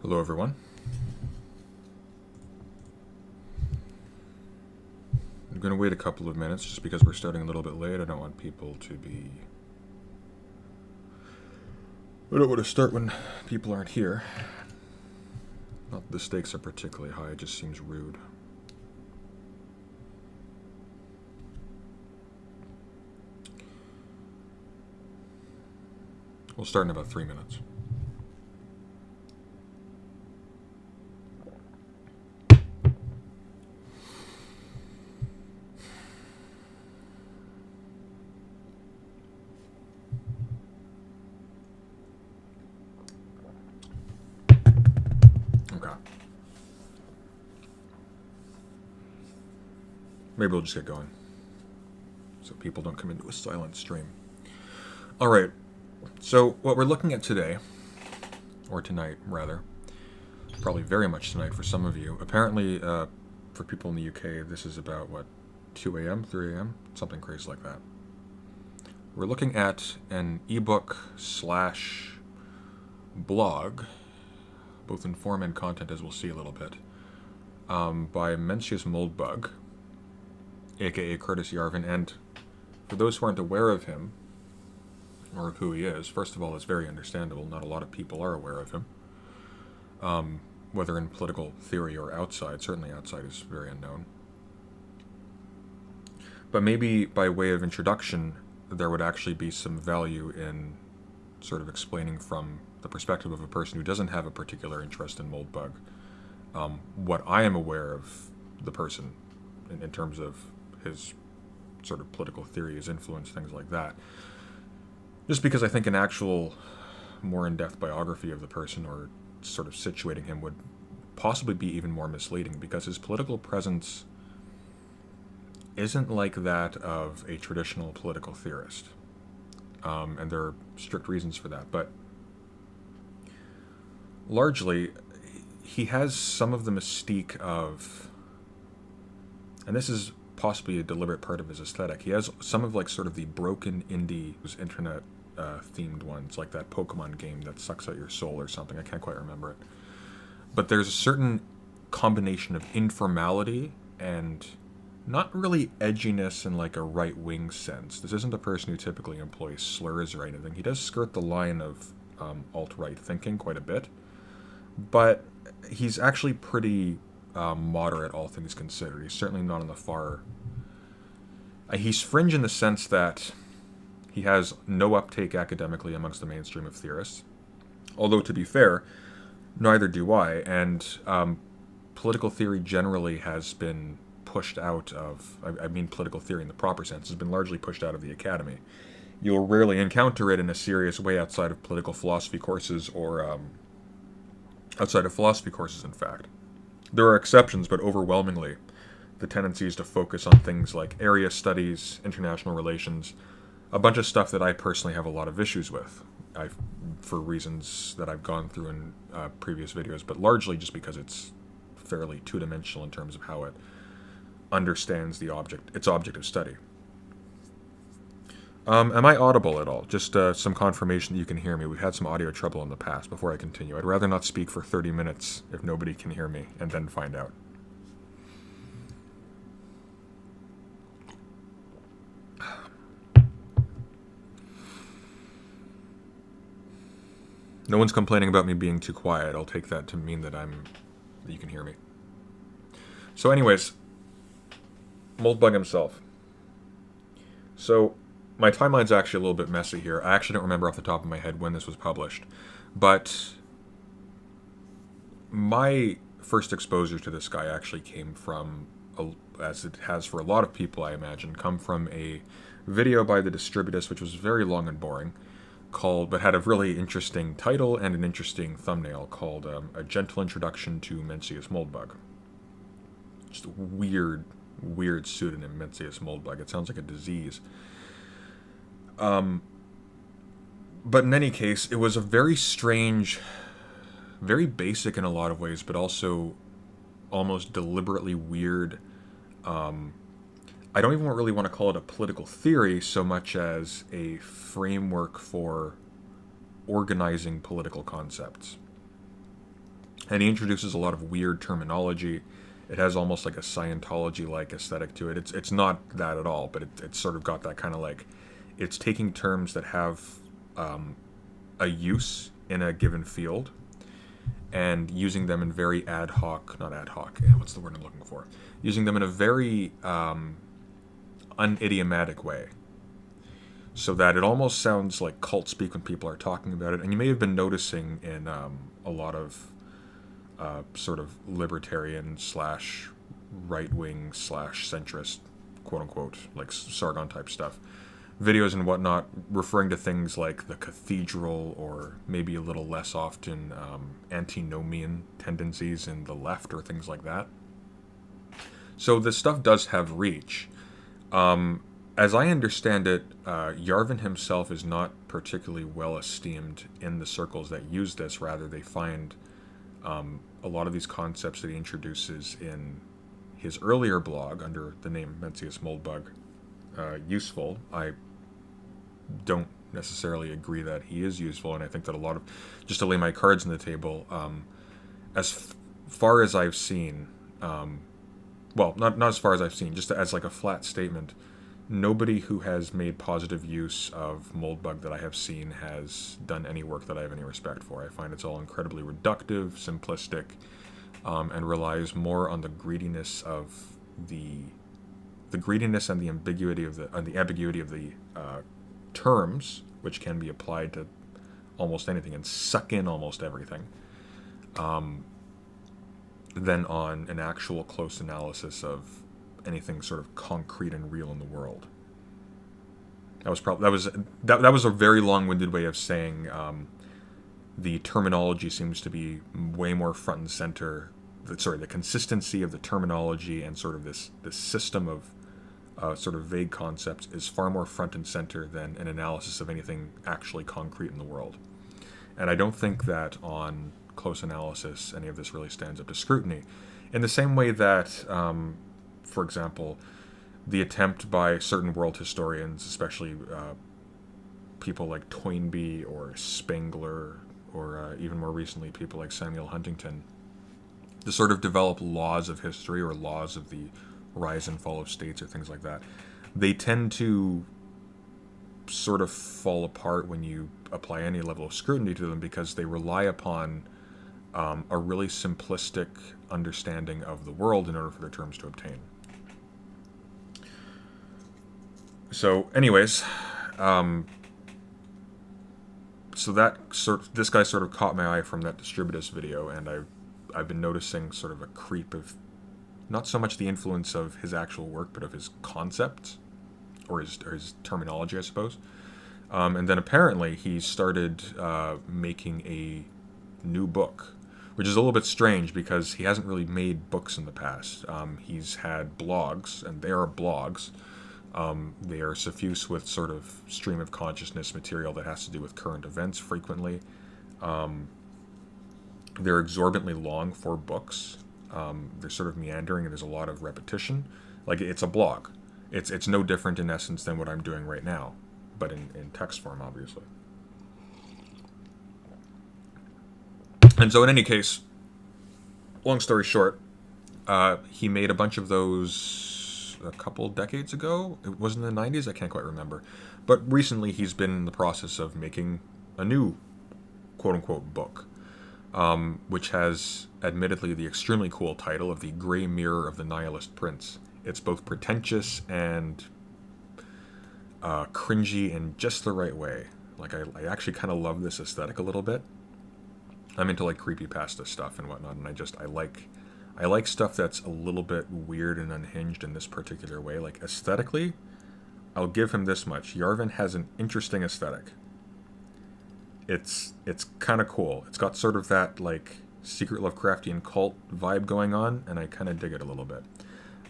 Hello, everyone. I'm going to wait a couple of minutes just because we're starting a little bit late. I don't want people to be... I don't want to start when people aren't here. Not that the stakes are particularly high, it just seems rude. We'll start in about 3 minutes. Okay. Maybe we'll just get going, so people don't come into a silent stream. Alright, so what we're looking at today, or tonight rather, probably very much tonight for some of you. Apparently, for people in the UK, this is about, 2 a.m., 3 a.m.? Something crazy like that. We're looking at an ebook / blog, both in form and content, as we'll see a little bit, by Mencius Moldbug, aka Curtis Yarvin. And for those who aren't aware of him, or of who he is, first of all, it's very understandable. Not a lot of people are aware of him, whether in political theory or outside. Certainly outside is very unknown. But maybe by way of introduction, there would actually be some value in sort of explaining from the perspective of a person who doesn't have a particular interest in Moldbug, what I am aware of the person in terms of his sort of political theory, his influence, things like that. Just because I think an actual more in-depth biography of the person, or sort of situating him, would possibly be even more misleading, because his political presence isn't like that of a traditional political theorist. And there are strict reasons for that. But largely, he has some of the mystique of, and this is possibly a deliberate part of his aesthetic, he has some of sort of the broken indie internet themed ones, like that Pokemon game that sucks out your soul or something. I can't quite remember it. But there's a certain combination of informality and not really edginess in a right-wing sense. This isn't a person who typically employs slurs or anything. He does skirt the line of alt-right thinking quite a bit, but he's actually pretty moderate, all things considered. He's certainly not on the far... he's fringe in the sense that he has no uptake academically amongst the mainstream of theorists. Although, to be fair, neither do I. And political theory generally has been pushed out of... I mean political theory in the proper sense has been largely pushed out of the academy. You'll rarely encounter it in a serious way outside of political philosophy courses, or outside of philosophy courses, in fact. There are exceptions, but overwhelmingly, the tendency is to focus on things like area studies, international relations, a bunch of stuff that I personally have a lot of issues with, for reasons that I've gone through in previous videos, but largely just because it's fairly two-dimensional in terms of how it understands its object of study. Am I audible at all? Just some confirmation that you can hear me. We've had some audio trouble in the past. Before I continue, I'd rather not speak for 30 minutes if nobody can hear me, and then find out. No one's complaining about me being too quiet. I'll take that to mean that you can hear me. So anyways, Moldbug himself. So my timeline's actually a little bit messy here. I actually don't remember off the top of my head when this was published, but my first exposure to this guy actually came from, as it has for a lot of people, I imagine, come from a video by the Distributus, which was very long and boring, but had a really interesting title and an interesting thumbnail, called A Gentle Introduction to Mencius Moldbug. Just a weird pseudonym, Mencius Moldbug. It sounds like a disease. But in any case, it was a very strange, very basic in a lot of ways, but also almost deliberately weird. I don't even really want to call it a political theory so much as a framework for organizing political concepts. And he introduces a lot of weird terminology. It has almost like a Scientology-like aesthetic to it. It's not that at all, but it's sort of got that kind of like, it's taking terms that have a use in a given field and using them in very ad hoc, not ad hoc, what's the word I'm looking for? Using them in a very unidiomatic way, so that it almost sounds like cult speak when people are talking about it. And you may have been noticing in a lot of sort of libertarian slash right-wing slash centrist, quote-unquote, like Sargon type stuff, videos and whatnot, referring to things like the cathedral, or maybe a little less often antinomian tendencies in the left or things like that. So this stuff does have reach. As I understand it, Yarvin himself is not particularly well esteemed in the circles that use this. Rather, they find a lot of these concepts that he introduces in his earlier blog under the name Mencius Moldbug useful. I don't necessarily agree that he is useful, and I think that a lot of, just to lay my cards on the table, as far as I've seen, well, not as far as I've seen, just as like a flat statement, nobody who has made positive use of Moldbug that I have seen has done any work that I have any respect for. I find it's all incredibly reductive, simplistic, and relies more on the greediness of the greediness and the ambiguity of the terms, which can be applied to almost anything and suck in almost everything, than on an actual close analysis of anything sort of concrete and real in the world. That was a very long-winded way of saying the terminology seems to be way more front and center. The consistency of the terminology and sort of this system of sort of vague concepts is far more front and center than an analysis of anything actually concrete in the world. And I don't think that on close analysis any of this really stands up to scrutiny. In the same way that, for example, the attempt by certain world historians, especially people like Toynbee or Spengler, or even more recently people like Samuel Huntington, to sort of develop laws of history or laws of the rise and fall of states or things like that, they tend to sort of fall apart when you apply any level of scrutiny to them, because they rely upon a really simplistic understanding of the world in order for their terms to obtain. So anyways, so this guy sort of caught my eye from that Distributus video, and I've been noticing sort of a creep of not so much the influence of his actual work, but of his concepts, or his terminology, I suppose. And then apparently he started making a new book, which is a little bit strange because he hasn't really made books in the past. He's had blogs, and they are blogs. They are suffused with sort of stream of consciousness material that has to do with current events frequently. They're exorbitantly long for books. They're sort of meandering, and there's a lot of repetition. Like, it's a blog. It's no different in essence than what I'm doing right now, but in text form, obviously. And so in any case, long story short, he made a bunch of those a couple decades ago. It was in the 90s, I can't quite remember. But recently he's been in the process of making a new quote-unquote book, which has admittedly the extremely cool title of The Grey Mirror of the Nihilist Prince. It's both pretentious and cringy in just the right way. Like, I actually kind of love this aesthetic a little bit. I'm into like creepypasta stuff and whatnot, and I like stuff that's a little bit weird and unhinged in this particular way. Like, aesthetically, I'll give him this much: Yarvin has an interesting aesthetic. It's kind of cool. It's got sort of that like secret Lovecraftian cult vibe going on, and I kind of dig it a little bit.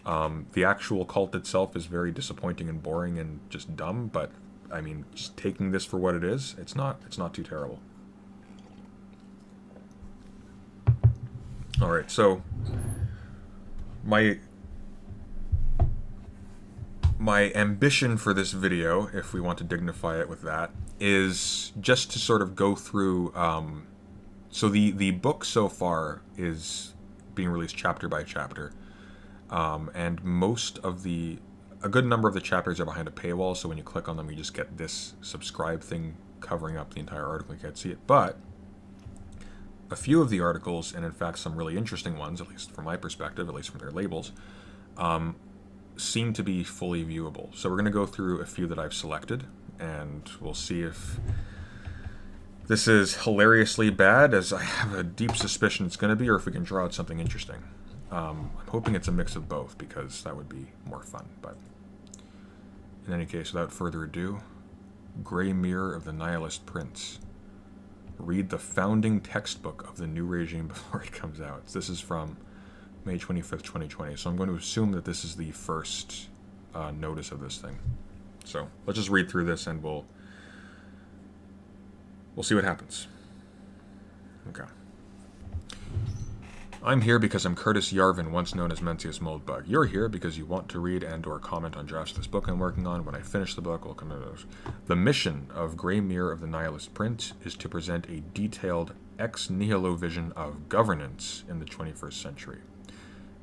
The actual cult itself is very disappointing and boring and just dumb, but I mean, just taking this for what it is, it's not too terrible. All right, so my ambition for this video, if we want to dignify it with that, is just to sort of go through So the book so far is being released chapter by chapter, and a good number of the chapters are behind a paywall. So when you click on them, you just get this subscribe thing covering up the entire article. You can't see it, but a few of the articles, and in fact some really interesting ones, at least from my perspective, at least from their labels, seem to be fully viewable. So we're going to go through a few that I've selected, and we'll see if this is hilariously bad, as I have a deep suspicion it's going to be, or if we can draw out something interesting. I'm hoping it's a mix of both, because that would be more fun. But in any case, without further ado, Grey Mirror of the Nihilist Prince. Read the founding textbook of the new regime before it comes out. This is from May 25th, 2020. So I'm going to assume that this is the first notice of this thing. So let's just read through this and we'll see what happens. Okay. I'm here because I'm Curtis Yarvin, once known as Mencius Moldbug. You're here because you want to read and or comment on drafts of this book I'm working on. When I finish the book, we'll come to those. The mission of Grey Mirror of the Nihilist Prince is to present a detailed ex nihilo vision of governance in the 21st century.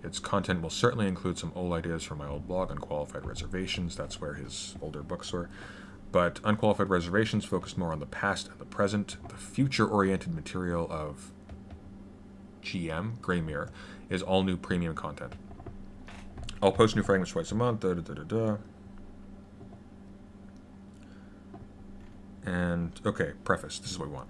Its content will certainly include some old ideas from my old blog, Unqualified Reservations. That's where his older books were. But Unqualified Reservations focus more on the past and the present. The future-oriented material of GM, Grey Mirror, is all new premium content. I'll post new fragments twice a month. And, okay, preface. This is what we want.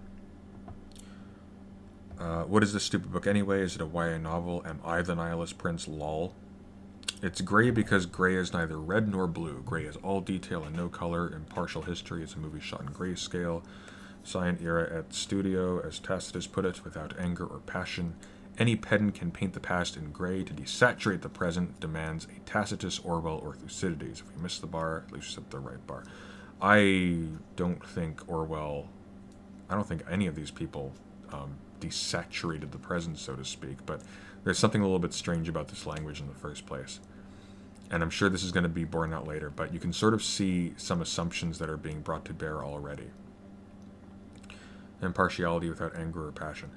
What is this stupid book anyway? Is it a YA novel? Am I the Nihilist Prince? Lol. It's gray because gray is neither red nor blue. Gray is all detail and no color. Impartial history. It's a movie shot in grayscale. Cyan era et studio, as Tacitus put it, without anger or passion. Any pedant can paint the past in gray. To desaturate the present demands a Tacitus, Orwell, or Thucydides. If we miss the bar, at least set the right bar. I don't think any of these people desaturated the present, so to speak, but there's something a little bit strange about this language in the first place. And I'm sure this is going to be borne out later, but you can sort of see some assumptions that are being brought to bear already. Impartiality without anger or passion.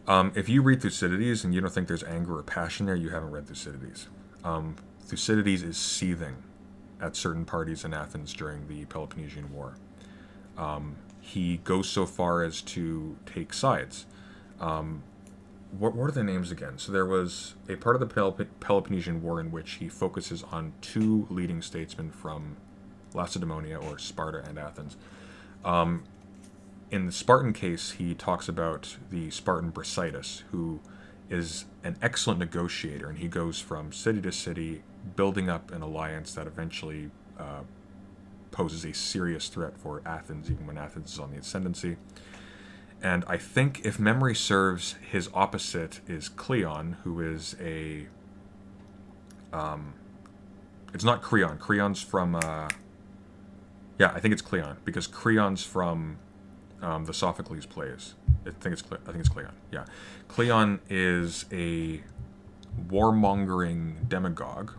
If you read Thucydides and you don't think there's anger or passion there, you haven't read Thucydides. Thucydides is seething at certain parties in Athens during the Peloponnesian War. He goes so far as to take sides. What are the names again? So there was a part of the Peloponnesian War in which he focuses on two leading statesmen from Lacedaemonia, or Sparta, and Athens. In the Spartan case, he talks about the Spartan Brasidas, who is an excellent negotiator, and he goes from city to city, building up an alliance that eventually poses a serious threat for Athens, even when Athens is on the ascendancy. And I think, if memory serves, his opposite is Cleon, who is a... it's not Creon. Creon's from... yeah, I think it's Cleon, because Creon's from the Sophocles plays. I think it's Cleon, yeah. Cleon is a warmongering demagogue,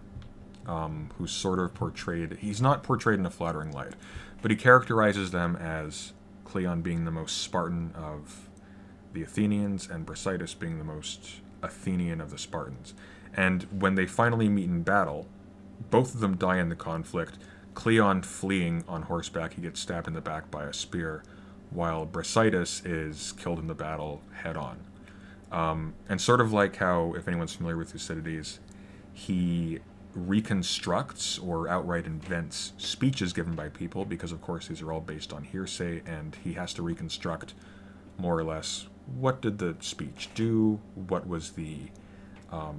who's sort of portrayed... He's not portrayed in a flattering light, but he characterizes them as Cleon being the most Spartan of the Athenians, and Brasidas being the most Athenian of the Spartans. And when they finally meet in battle, both of them die in the conflict. Cleon fleeing on horseback, he gets stabbed in the back by a spear, while Brasidas is killed in the battle head-on. And sort of like how, if anyone's familiar with Thucydides, he reconstructs or outright invents speeches given by people, because of course these are all based on hearsay, and he has to reconstruct more or less what did the speech do, what was the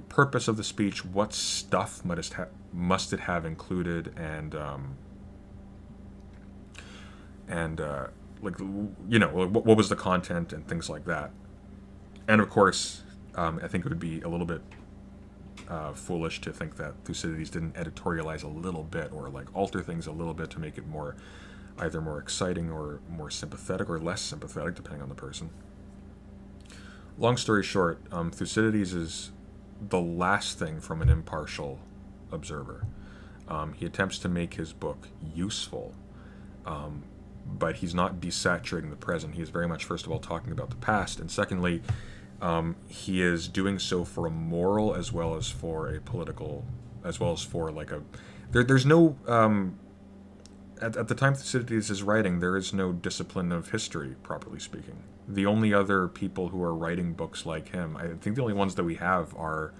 purpose of the speech, what stuff must it have included, and like, you know, what was the content and things like that. And of course, I think it would be a little bit foolish to think that Thucydides didn't editorialize a little bit, or like alter things a little bit to make it more, either more exciting or more sympathetic, or less sympathetic, depending on the person. Long story short, Thucydides is the last thing from an impartial observer. He attempts to make his book useful, but he's not desaturating the present. He is very much, first of all, talking about the past, and secondly, he is doing so for a moral as well as for a political, as well as for like a. There's no at the time Thucydides is writing, there is no discipline of history, properly speaking. The only other people who are writing books like him, I think the only ones that we have are,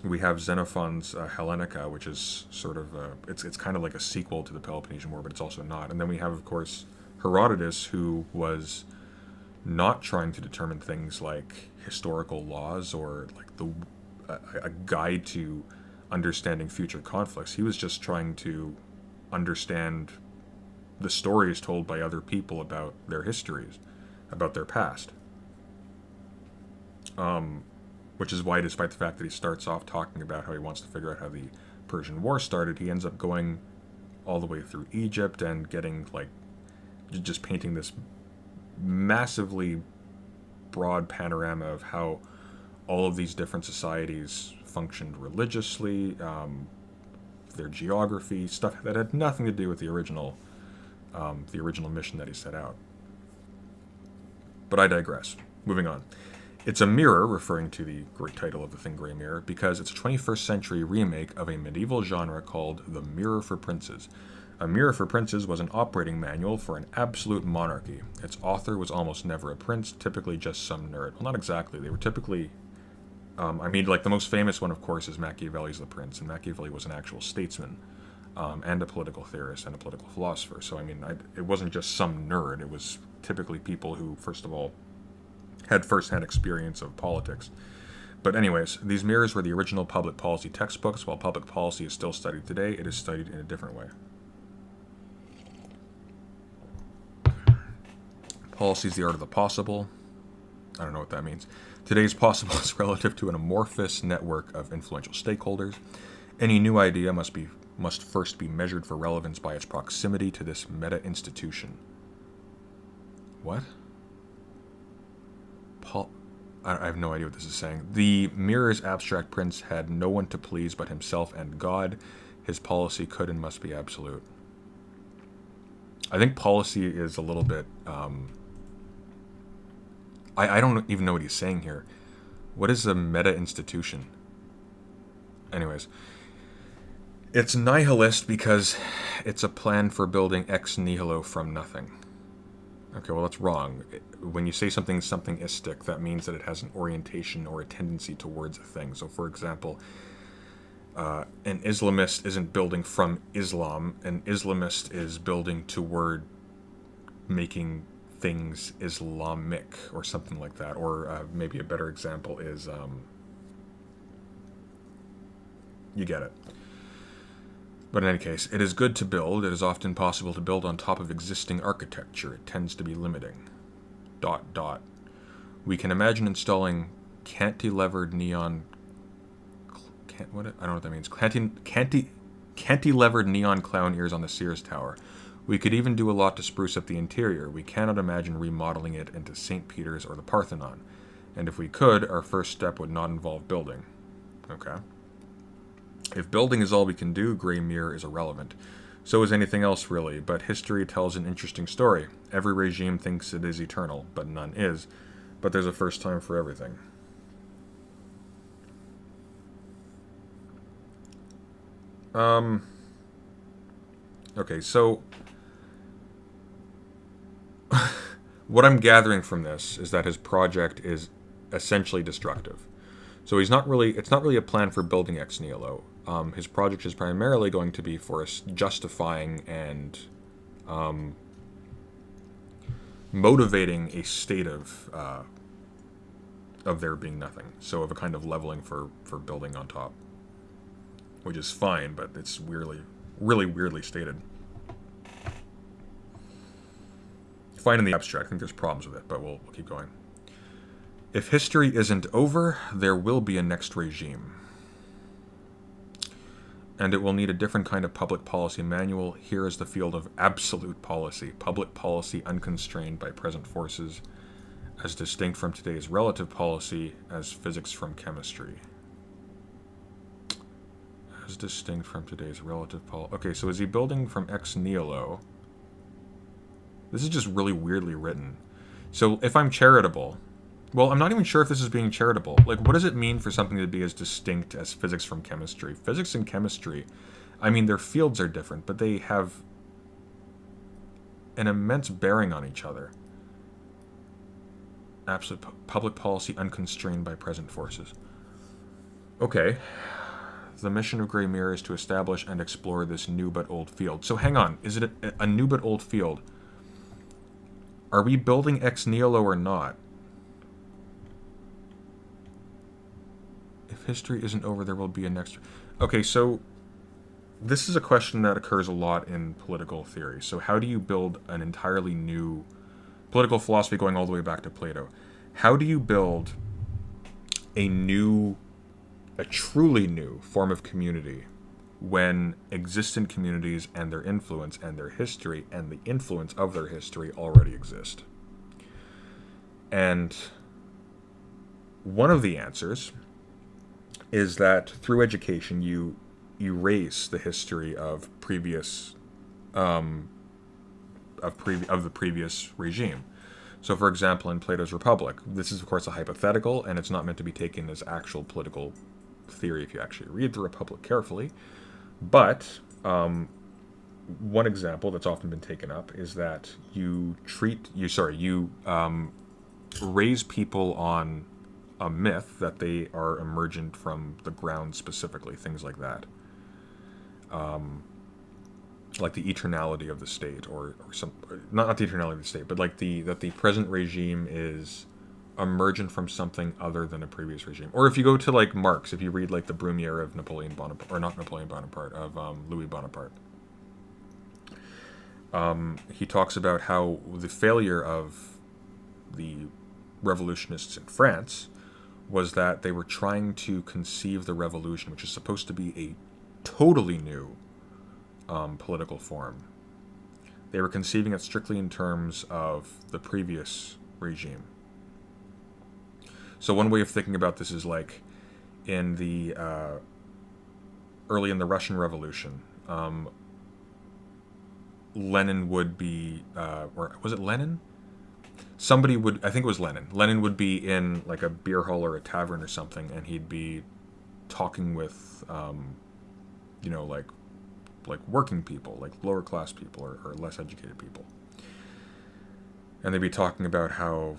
we have Xenophon's Hellenica, which is sort of it's kind of like a sequel to the Peloponnesian War, but it's also not. And then we have, of course, Herodotus, who was not trying to determine things like historical laws or like a guide to understanding future conflicts. He was just trying to understand the stories told by other people about their histories, about their past. Which is why, despite the fact that he starts off talking about how he wants to figure out how the Persian War started, he ends up going all the way through Egypt and getting, like, just painting this massively broad panorama of how all of these different societies functioned religiously, their geography, stuff that had nothing to do with the original mission that he set out. But I digress. Moving on. It's a mirror, referring to the great title of the thing, Grey Mirror, because it's a 21st century remake of a medieval genre called The Mirror for Princes. A Mirror for Princes was an operating manual for an absolute monarchy. Its author was almost never a prince, typically just some nerd. Well, not exactly. They were typically... like, the most famous one, of course, is Machiavelli's The Prince, and Machiavelli was an actual statesman, and a political theorist, and a political philosopher. So, it wasn't just some nerd. It was typically people who, first of all, had first-hand experience of politics. But anyways, these mirrors were the original public policy textbooks. While public policy is still studied today, it is studied in a different way. Policy is the art of the possible. I don't know what that means. Today's possible is relative to an amorphous network of influential stakeholders. Any new idea must first be measured for relevance by its proximity to this meta-institution. What? I have no idea what this is saying. The mirror's abstract prince had no one to please but himself and God. His policy could and must be absolute. I think policy is a little bit... I don't even know what he's saying here. What is a meta-institution? Anyways. It's nihilist because it's a plan for building ex nihilo from nothing. Okay, well, that's wrong. When you say something's something istic, that means that it has an orientation or a tendency towards a thing. So, for example, an Islamist isn't building from Islam. An Islamist is building toward making things Islamic or something like that. Or maybe a better example is, you get it. But in any case, it is good to build. It is often possible to build on top of existing architecture. It tends to be limiting. ... We can imagine installing cantilevered neon... I don't know what that means. Cantilevered neon clown ears on the Sears Tower. We could even do a lot to spruce up the interior. We cannot imagine remodeling it into St. Peter's or the Parthenon. And if we could, our first step would not involve building. Okay. If building is all we can do, Grey Mirror is irrelevant. So is anything else, really, but history tells an interesting story. Every regime thinks it is eternal, but none is. But there's a first time for everything. Okay, so... what I'm gathering from this is that his project is essentially destructive. So it's not really a plan for building ex nihilo. His project is primarily going to be for us justifying and motivating a state of there being nothing. So of a kind of leveling for building on top, which is fine, but it's really weirdly stated. Fine in the abstract. I think there's problems with it, but we'll keep going. If history isn't over, there will be a next regime. And it will need a different kind of public policy manual. Here is the field of absolute policy, public policy unconstrained by present forces, as distinct from today's relative policy as physics from chemistry. as distinct from today's relative Okay, so is he building from ex nihilo? This is just really weirdly written. So if I'm charitable, well, I'm not even sure if this is being charitable. Like, what does it mean for something to be as distinct as physics from chemistry? Physics and chemistry, I mean, their fields are different, but they have an immense bearing on each other. Absolute public policy unconstrained by present forces. Okay. The mission of Grey Mirror is to establish and explore this new but old field. So hang on, is it a new but old field? Are we building ex nihilo or not? If history isn't over, there will be a next... Okay, so this is a question that occurs a lot in political theory. So how do you build an entirely new political philosophy going all the way back to Plato? How do you build a truly new form of community when existent communities and their influence and their history and the influence of their history already exist? And one of the answers is that through education you erase the history of the previous regime. So, for example, in Plato's Republic, this is of course a hypothetical, and it's not meant to be taken as actual political theory if you actually read the Republic carefully. But one example that's often been taken up is that you raise people on a myth that they are emergent from the ground specifically, things like that. Like the eternality of the state, or some, not the eternality of the state, but like that the present regime is emergent from something other than a previous regime. Or if you go to like Marx, if you read like the Brumaire of Napoleon Bonaparte, or not Napoleon Bonaparte, of Louis Bonaparte, he talks about how the failure of the revolutionists in France was that they were trying to conceive the revolution, which is supposed to be a totally new political form. They were conceiving it strictly in terms of the previous regime. So one way of thinking about this is like in the early in the Russian Revolution, Lenin would be, or was it Lenin? Somebody would, I think it was Lenin. Lenin would be in like a beer hall or a tavern or something, and he'd be talking with, like working people, like lower class people or less educated people, and they'd be talking about how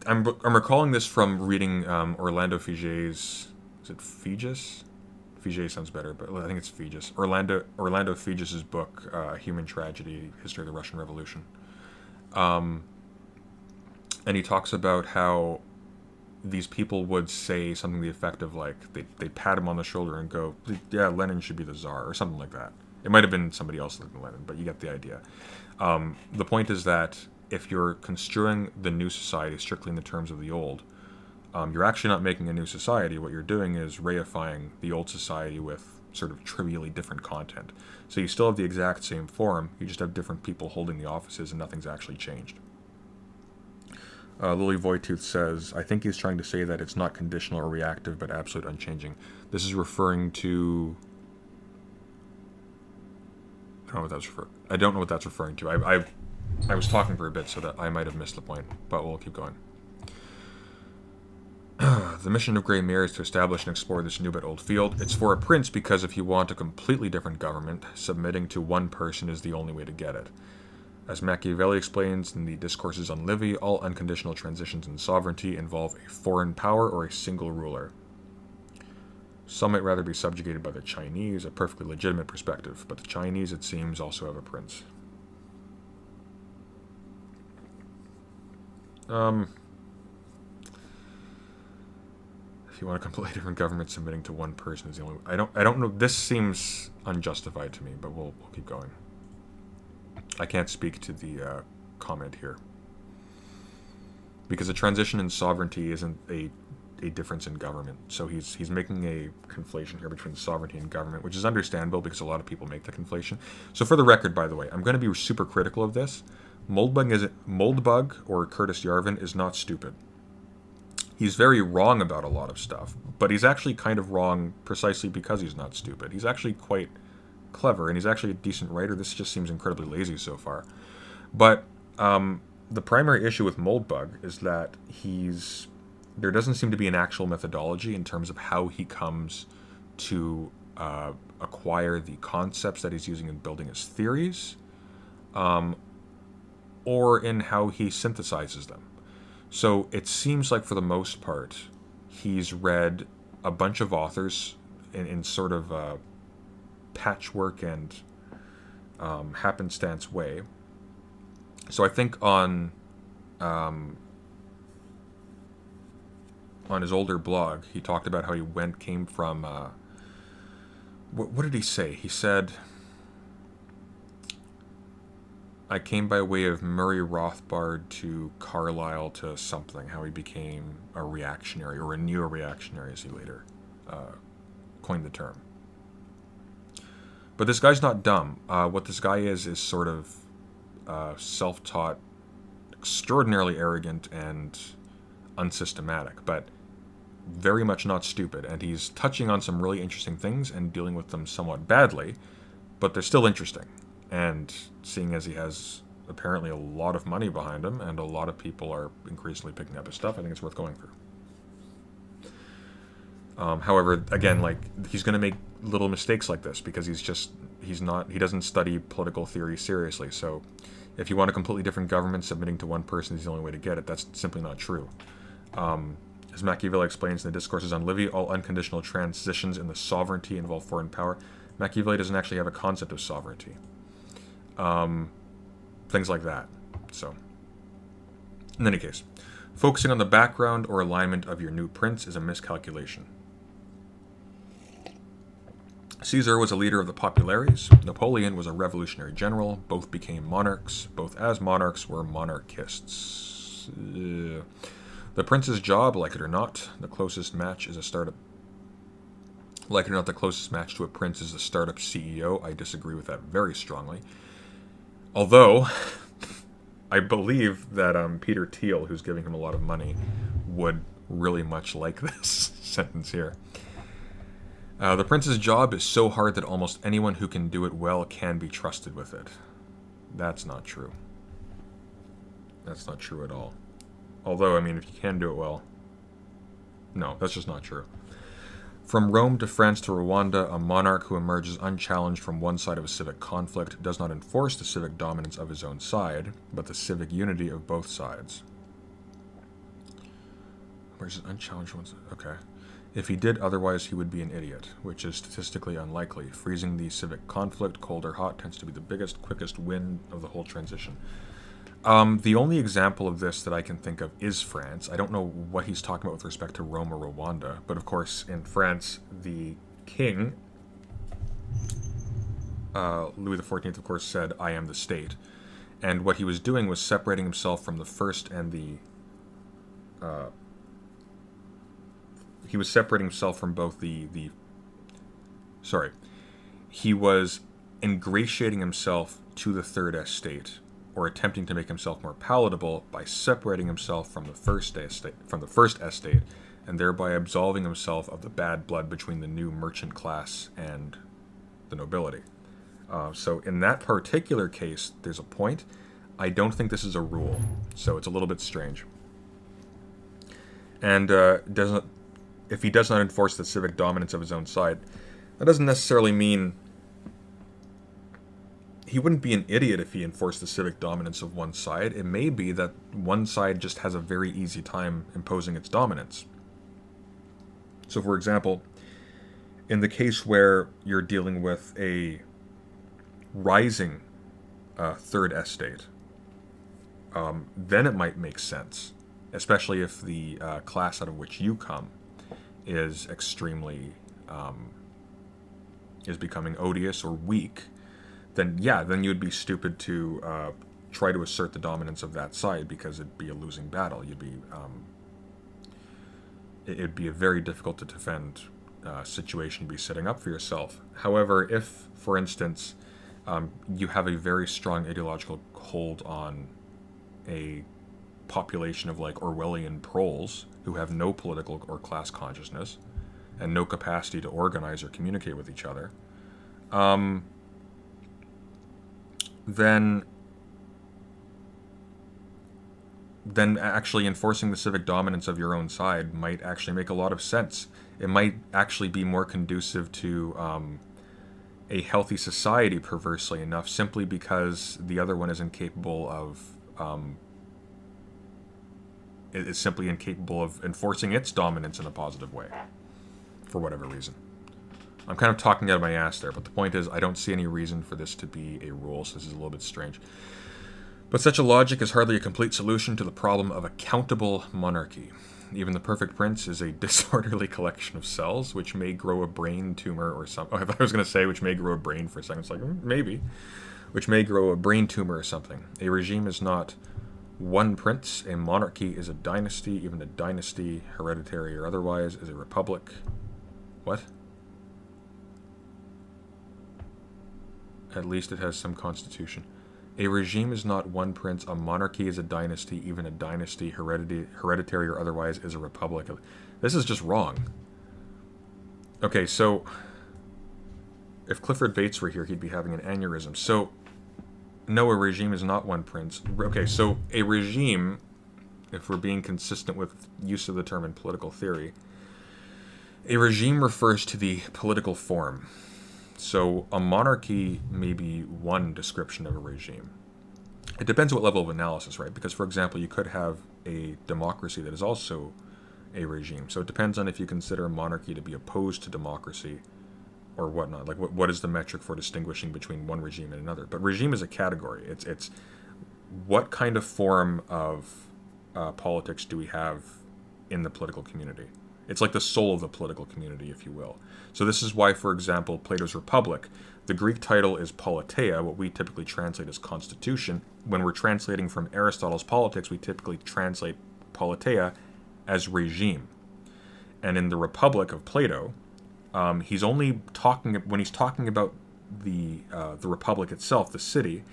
I'm recalling this from reading Orlando Figet's, is it Figes? Figet sounds better, but I think it's Figes. Orlando Figes' book, Human Tragedy, History of the Russian Revolution. And he talks about how these people would say something to the effect of like, they pat him on the shoulder and go, yeah, Lenin should be the Tsar, or something like that. It might have been somebody else than Lenin, but you get the idea. The point is that if you're construing the new society strictly in the terms of the old, you're actually not making a new society. What you're doing is reifying the old society with sort of trivially different content. So you still have the exact same form, you just have different people holding the offices and nothing's actually changed. Lily Voitooth says, I think he's trying to say that it's not conditional or reactive, but absolute unchanging. This is referring to... I don't know what that's referring to. I was talking for a bit, so that I might have missed the point, but we'll keep going. The mission of Grey Mirror is to establish and explore this new but old field. It's for a prince because if you want a completely different government, submitting to one person is the only way to get it. As Machiavelli explains in the Discourses on Livy, all unconditional transitions in sovereignty involve a foreign power or a single ruler. Some might rather be subjugated by the Chinese, a perfectly legitimate perspective, but the Chinese, it seems, also have a prince. If you want a completely different government, submitting to one person is the only way. I don't know. This seems unjustified to me, but we'll keep going. I can't speak to the comment here because a transition in sovereignty isn't a difference in government. So he's making a conflation here between sovereignty and government, which is understandable because a lot of people make the conflation. So for the record, by the way, I'm going to be super critical of this. Moldbug or Curtis Yarvin is not stupid. He's very wrong about a lot of stuff, but he's actually kind of wrong precisely because he's not stupid. He's actually quite clever, and he's actually a decent writer. This just seems incredibly lazy so far. But the primary issue with Moldbug is that there doesn't seem to be an actual methodology in terms of how he comes to acquire the concepts that he's using in building his theories, or in how he synthesizes them. So it seems like, for the most part, he's read a bunch of authors in sort of a patchwork and happenstance way. So I think on his older blog, he talked about how he came from. What did he say? He said, I came by way of Murray Rothbard to Carlyle to something, how he became a reactionary, or a neo-reactionary, as he later coined the term. But this guy's not dumb. What this guy is sort of self-taught, extraordinarily arrogant, and unsystematic, but very much not stupid. And he's touching on some really interesting things and dealing with them somewhat badly, but they're still interesting. And seeing as he has apparently a lot of money behind him, and a lot of people are increasingly picking up his stuff, I think it's worth going through. However, again, like, he's going to make little mistakes like this because he doesn't study political theory seriously. So if you want a completely different government, submitting to one person is the only way to get it. That's simply not true. As Machiavelli explains in the Discourses on Livy, all unconditional transitions in the sovereignty involve foreign power. Machiavelli doesn't actually have a concept of sovereignty. Things like that. So, in any case, focusing on the background or alignment of your new prince is a miscalculation. Caesar was a leader of the populares. Napoleon was a revolutionary general. Both became monarchs. Both as monarchs were monarchists. The prince's job, like it or not, the closest match is a startup. Like it or not, the closest match to a prince is a startup CEO. I disagree with that very strongly. Although, I believe that Peter Thiel, who's giving him a lot of money, would really much like this sentence here. The prince's job is so hard that almost anyone who can do it well can be trusted with it. That's not true. That's not true at all. Although, I mean, if you can do it well... No, that's just not true. From Rome to France to Rwanda, a monarch who emerges unchallenged from one side of a civic conflict does not enforce the civic dominance of his own side, but the civic unity of both sides. Emerges unchallenged from one side. Okay. If he did otherwise, he would be an idiot, which is statistically unlikely. Freezing the civic conflict, cold or hot, tends to be the biggest, quickest win of the whole transition. The only example of this that I can think of is France. I don't know what he's talking about with respect to Rome or Rwanda, but of course, in France, the king, Louis XIV, of course, said, "I am the state." And what he was doing was separating himself from the first and the... he was separating himself from both he was ingratiating himself to the third estate, or attempting to make himself more palatable by separating himself from the first estate, and thereby absolving himself of the bad blood between the new merchant class and the nobility. So in that particular case, there's a point. I don't think this is a rule, so it's a little bit strange. And if he does not enforce the civic dominance of his own side, that doesn't necessarily mean... He wouldn't be an idiot if he enforced the civic dominance of one side. It may be that one side just has a very easy time imposing its dominance. So, for example, in the case where you're dealing with a rising third estate, then it might make sense, especially if the class out of which you come is extremely... is becoming odious or weak. Then you would be stupid to try to assert the dominance of that side, because it'd be a losing battle. It'd be a very difficult to defend situation to be setting up for yourself. However, if, for instance, you have a very strong ideological hold on a population of like Orwellian proles who have no political or class consciousness and no capacity to organize or communicate with each other, then actually enforcing the civic dominance of your own side might actually make a lot of sense. It might actually be more conducive to a healthy society, perversely enough, simply because the other one is incapable of is simply incapable of enforcing its dominance in a positive way, for whatever reason. I'm kind of talking out of my ass there, but the point is I don't see any reason for this to be a rule, so this is a little bit strange. But such a logic is hardly a complete solution to the problem of accountable monarchy. Even the perfect prince is a disorderly collection of cells, which may grow a brain tumor or something. Oh, I thought I was going to say which may grow a brain for a second. It's like, maybe. Which may grow a brain tumor or something. A regime is not one prince. A monarchy is a dynasty. Even a dynasty, hereditary or otherwise, is a republic. What? At least it has some constitution. A regime is not one prince. A monarchy is a dynasty. Even a dynasty, hereditary or otherwise, is a republic. This is just wrong. Okay, so if Clifford Bates were here, he'd be having an aneurysm. So, no, a regime is not one prince. Okay, so a regime, if we're being consistent with use of the term in political theory, a regime refers to the political form. So a monarchy may be one description of a regime. It depends what level of analysis, right? Because, for example, you could have a democracy that is also a regime. So it depends on if you consider a monarchy to be opposed to democracy or whatnot. Like, what is the metric for distinguishing between one regime and another? But regime is a category. It's what kind of form of politics do we have in the political community? It's like the soul of the political community, if you will. So this is why, for example, Plato's Republic, the Greek title is politeia, what we typically translate as constitution. When we're translating from Aristotle's Politics, we typically translate politeia as regime. And in the Republic of Plato, he's only talking, when he's talking about the Republic itself, the city,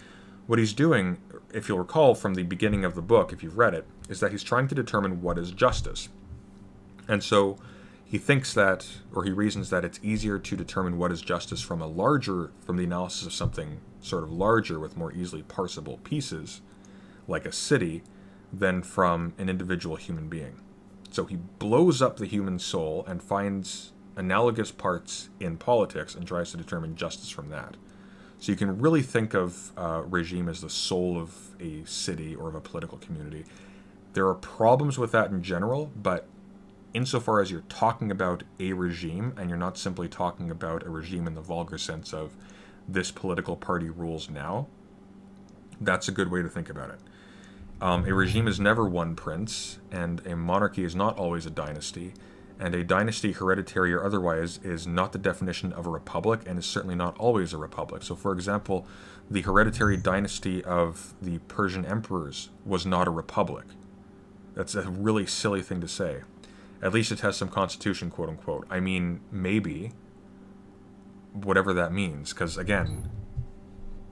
what he's doing, if you'll recall from the beginning of the book, if you've read it, is that he's trying to determine what is justice. And so he thinks that, or he reasons that it's easier to determine what is justice from the analysis of something sort of larger with more easily parsable pieces, like a city, than from an individual human being. So he blows up the human soul and finds analogous parts in politics and tries to determine justice from that. So you can really think of regime as the soul of a city or of a political community. There are problems with that in general, but insofar as you're talking about a regime, and you're not simply talking about a regime in the vulgar sense of this political party rules now, that's a good way to think about it. A regime is never one prince, and a monarchy is not always a dynasty, and a dynasty, hereditary or otherwise, is not the definition of a republic, and is certainly not always a republic. So, for example, the hereditary dynasty of the Persian emperors was not a republic. That's a really silly thing to say. At least it has some constitution, quote unquote. I mean, maybe, whatever that means, because again,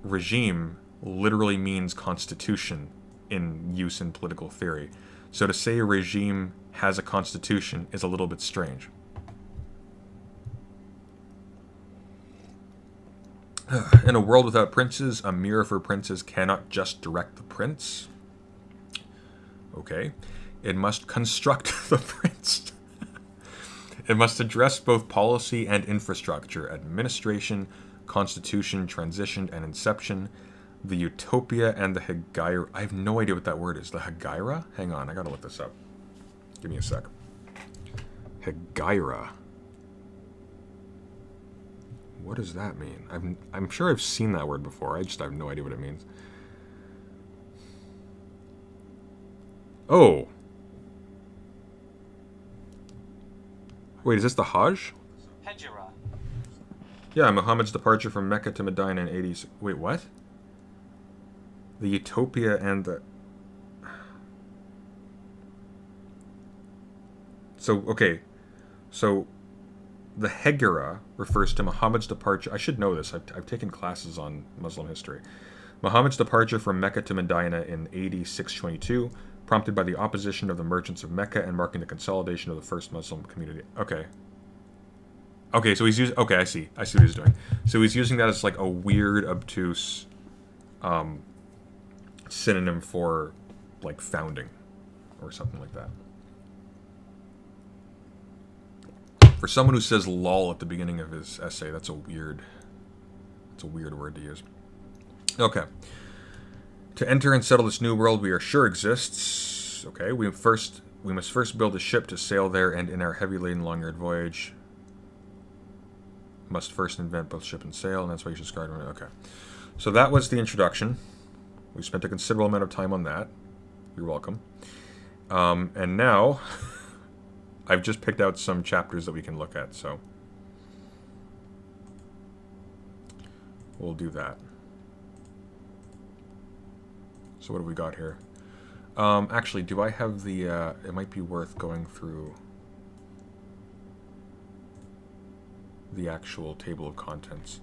regime literally means constitution in use in political theory. So to say a regime has a constitution is a little bit strange. In a world without princes, a mirror for princes cannot just direct the prince. Okay. It must construct the prince. It must address both policy and infrastructure, administration, constitution, transition, and inception, the utopia and the hegira. I have no idea what that word is. The hegira? Hang on, I gotta look this up. Give me a sec. Hegira. What does that mean? I'm sure I've seen that word before. I just have no idea what it means. Oh. Wait, is this the Hajj? Hegira. Yeah, Muhammad's departure from Mecca to Medina in 80s. Wait, what? The utopia and the... So, okay. So, the Hegira refers to Muhammad's departure. I should know this. I've taken classes on Muslim history. Muhammad's departure from Mecca to Medina in AD 622, prompted by the opposition of the merchants of Mecca and marking the consolidation of the first Muslim community. Okay. Okay, so he's using... Okay, I see. I see what he's doing. So he's using that as like a weird, obtuse synonym for like founding or something like that. For someone who says lol at the beginning of his essay, that's a weird word to use. Okay. To enter and settle this new world we are sure exists. Okay, we must first build a ship to sail there, and in our heavy laden long-yeared voyage must first invent both ship and sail, and that's why you should subscribe to it. Okay. So that was the introduction. We spent a considerable amount of time on that. You're welcome. And now I've just picked out some chapters that we can look at, so we'll do that. So what have we got here? Actually, do I have the... it might be worth going through the actual table of contents.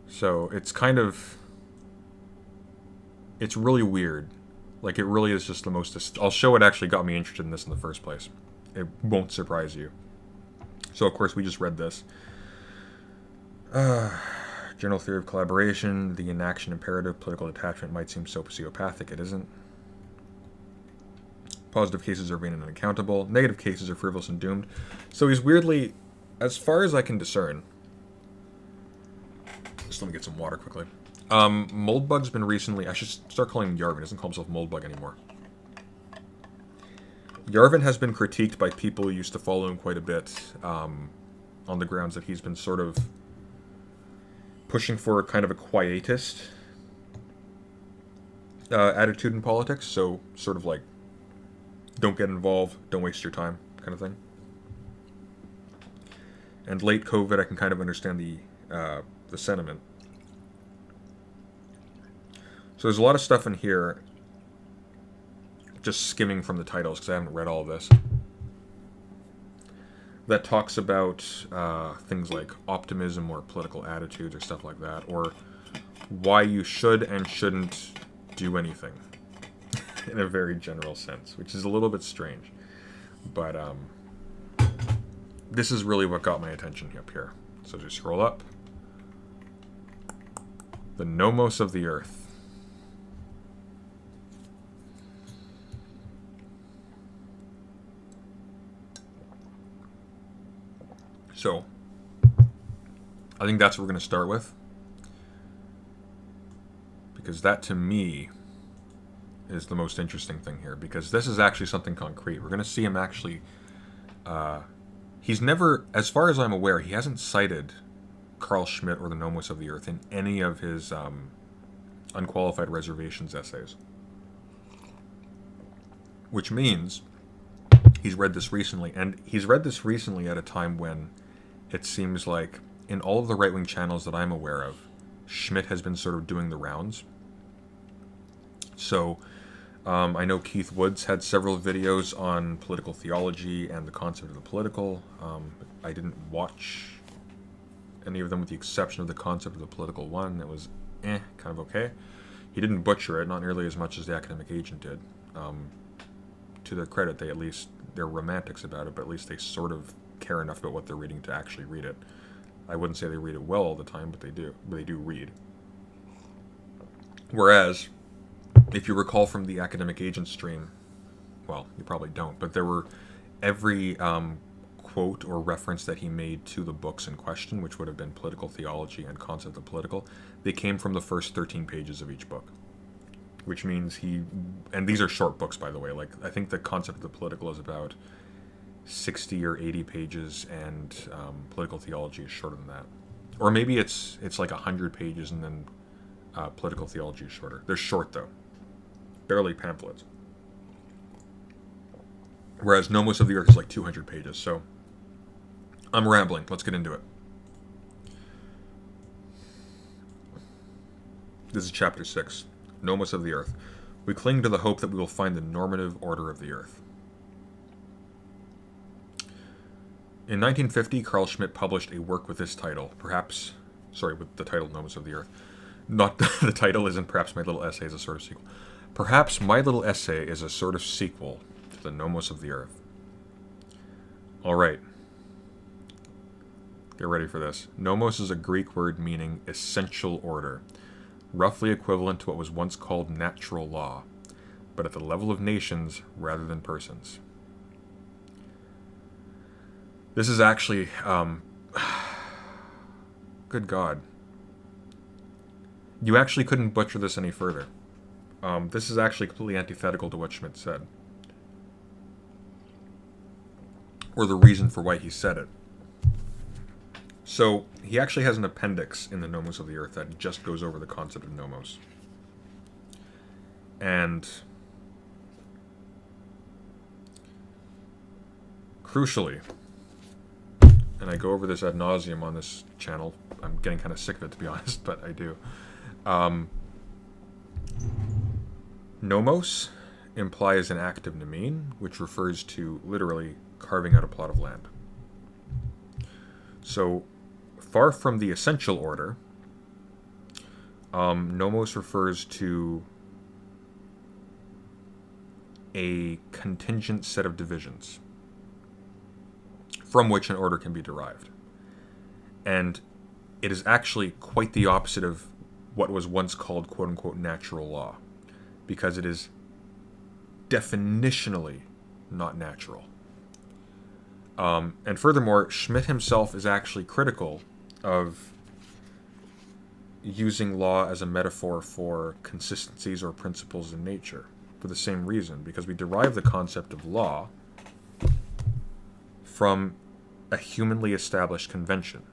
So it's kind of... It's really weird. Like, it really is just the most... I'll show what actually got me interested in this in the first place. It won't surprise you. So, of course, we just read this. General theory of collaboration, the inaction imperative, political detachment might seem so sociopathic. It isn't. Positive cases are vain and unaccountable. Negative cases are frivolous and doomed. So he's weirdly, as far as I can discern... Just let me get some water quickly. Moldbug's been recently... I should start calling him Yarvin. He doesn't call himself Moldbug anymore. Yarvin has been critiqued by people who used to follow him quite a bit, on the grounds that he's been sort of pushing for kind of a quietist attitude in politics. So, sort of like, don't get involved, don't waste your time, kind of thing. And late COVID, I can kind of understand the sentiment. So there's a lot of stuff in here, just skimming from the titles, because I haven't read all of this, that talks about things like optimism or political attitudes or stuff like that, or why you should and shouldn't do anything, in a very general sense, which is a little bit strange. But this is really what got my attention up here. So just scroll up. The Nomos of the Earth. So, I think that's what we're going to start with. Because that, to me, is the most interesting thing here. Because this is actually something concrete. We're going to see him actually... he's never, as far as I'm aware, he hasn't cited Carl Schmitt or the Nomos of the Earth in any of his unqualified reservations essays. Which means he's read this recently. And he's read this recently at a time when it seems like in all of the right-wing channels that I'm aware of, Schmitt has been sort of doing the rounds. So I know Keith Woods had several videos on political theology and the concept of the political. I didn't watch any of them with the exception of the concept of the political one. It was kind of okay. He didn't butcher it, not nearly as much as the academic agent did. To their credit, they're romantics about it, but at least they sort of care enough about what they're reading to actually read it. I wouldn't say they read it well all the time, but they do. They do read. Whereas, if you recall from the academic agent stream, well, you probably don't, but there were every quote or reference that he made to the books in question, which would have been Political Theology and Concept of Political, they came from the first 13 pages of each book. Which means and these are short books, by the way, like, I think the Concept of the Political is about 60 or 80 pages, and Political Theology is shorter than that. Or maybe it's like 100 pages, and then Political Theology is shorter. They're short, though. Barely pamphlets. Whereas Nomos of the Earth is like 200 pages, so I'm rambling. Let's get into it. This is chapter 6. Nomos of the Earth. We cling to the hope that we will find the normative order of the Earth. In 1950, Carl Schmitt published a work with this title, with the title Nomos of the Earth. Not the title isn't perhaps my little essay as a sort of sequel. Perhaps my little essay is a sort of sequel to the Nomos of the Earth. Alright. Get ready for this. Nomos is a Greek word meaning essential order, roughly equivalent to what was once called natural law, but at the level of nations rather than persons. This is actually, good God. You actually couldn't butcher this any further. This is actually completely antithetical to what Schmidt said. Or the reason for why he said it. So, he actually has an appendix in the Nomos of the Earth that just goes over the concept of nomos. And crucially, and I go over this ad nauseum on this channel, I'm getting kind of sick of it to be honest, but I do. Nomos implies an act of nemin, which refers to literally carving out a plot of land. So, far from the essential order, nomos refers to a contingent set of divisions from which an order can be derived. And it is actually quite the opposite of what was once called quote-unquote natural law, because it is definitionally not natural. And furthermore, Schmidt himself is actually critical of using law as a metaphor for consistencies or principles in nature, for the same reason, because we derive the concept of law from a humanly established convention.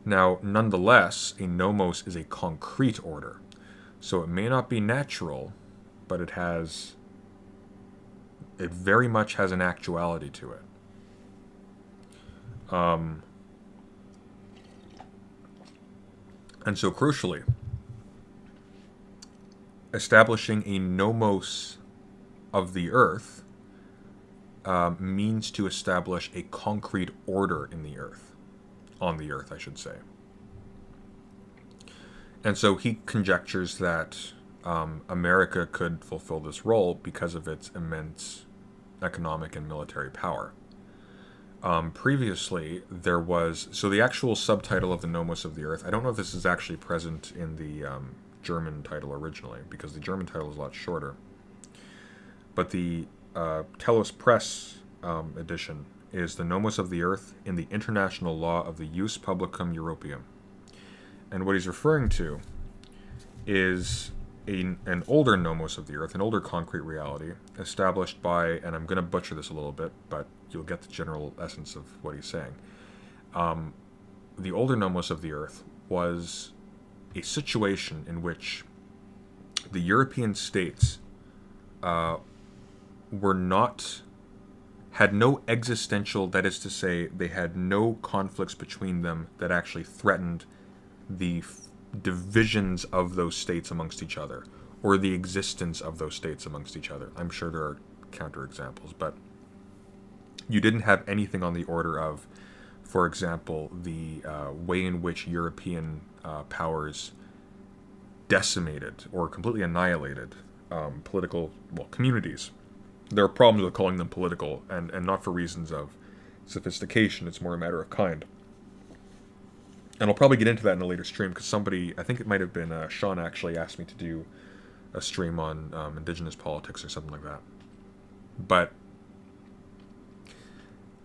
Now, nonetheless, a nomos is a concrete order, so it may not be natural, but it very much has an actuality to it. And so, crucially, establishing a nomos of the earth means to establish a concrete order in the earth. On the earth, I should say. And so he conjectures that America could fulfill this role because of its immense economic and military power. Previously, there was... So the actual subtitle of the Nomos of the Earth, I don't know if this is actually present in the German title originally, because the German title is a lot shorter. But the Telos Press edition is the Nomos of the Earth in the International Law of the Jus Publicum Europaeum. And what he's referring to is an older Nomos of the Earth, an older concrete reality, established by, and I'm going to butcher this a little bit, but you'll get the general essence of what he's saying. The older Nomos of the Earth was a situation in which the European states had no existential, that is to say, they had no conflicts between them that actually threatened the divisions of those states amongst each other, or the existence of those states amongst each other. I'm sure there are counterexamples, but you didn't have anything on the order of, for example, the way in which European powers decimated or completely annihilated political communities. There are problems with calling them political, and not for reasons of sophistication. It's more a matter of kind. And I'll probably get into that in a later stream, because somebody, I think it might have been Sean, actually asked me to do a stream on indigenous politics or something like that. But,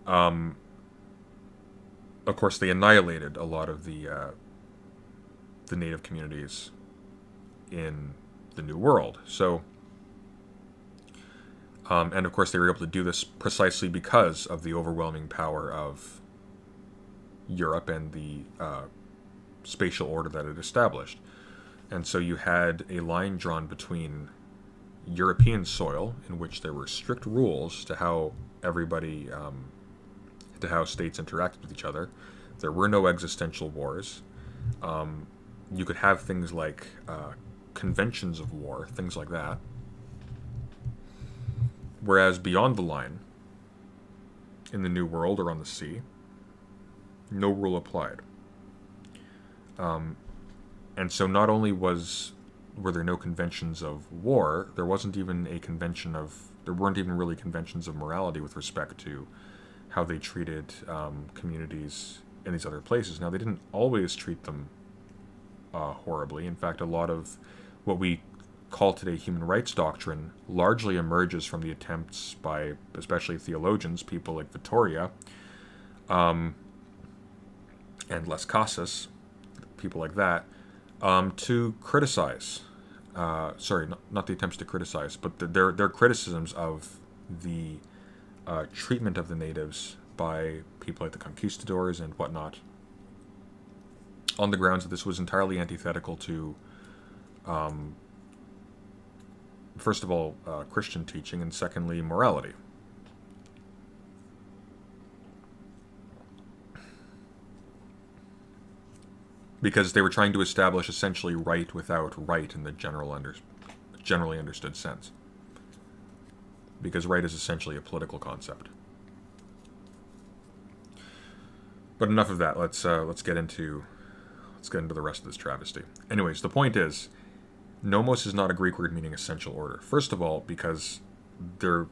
of course, they annihilated a lot of the native communities in the New World. So... and of course they were able to do this precisely because of the overwhelming power of Europe and the spatial order that it established. And so you had a line drawn between European soil, in which there were strict rules to how everybody, to how states interacted with each other. There were no existential wars. You could have things like conventions of war, things like that. Whereas beyond the line, in the New World or on the sea, no rule applied. And so not only was were there no conventions of war, there wasn't even a convention of, there weren't even really conventions of morality with respect to how they treated communities in these other places. Now, they didn't always treat them horribly. In fact, a lot of what we call today human rights doctrine largely emerges from the attempts by especially theologians, people like Vittoria and Las Casas, people like that, to criticize. Sorry, not the attempts to criticize, but their criticisms of the treatment of the natives by people like the conquistadors and whatnot, on the grounds that this was entirely antithetical to, first of all, Christian teaching, and secondly, morality. Because they were trying to establish essentially right without right in the generally understood sense. Because right is essentially a political concept. But enough of that. Let's get into the rest of this travesty. Anyways, the point is, nomos is not a Greek word meaning essential order. First of all, because there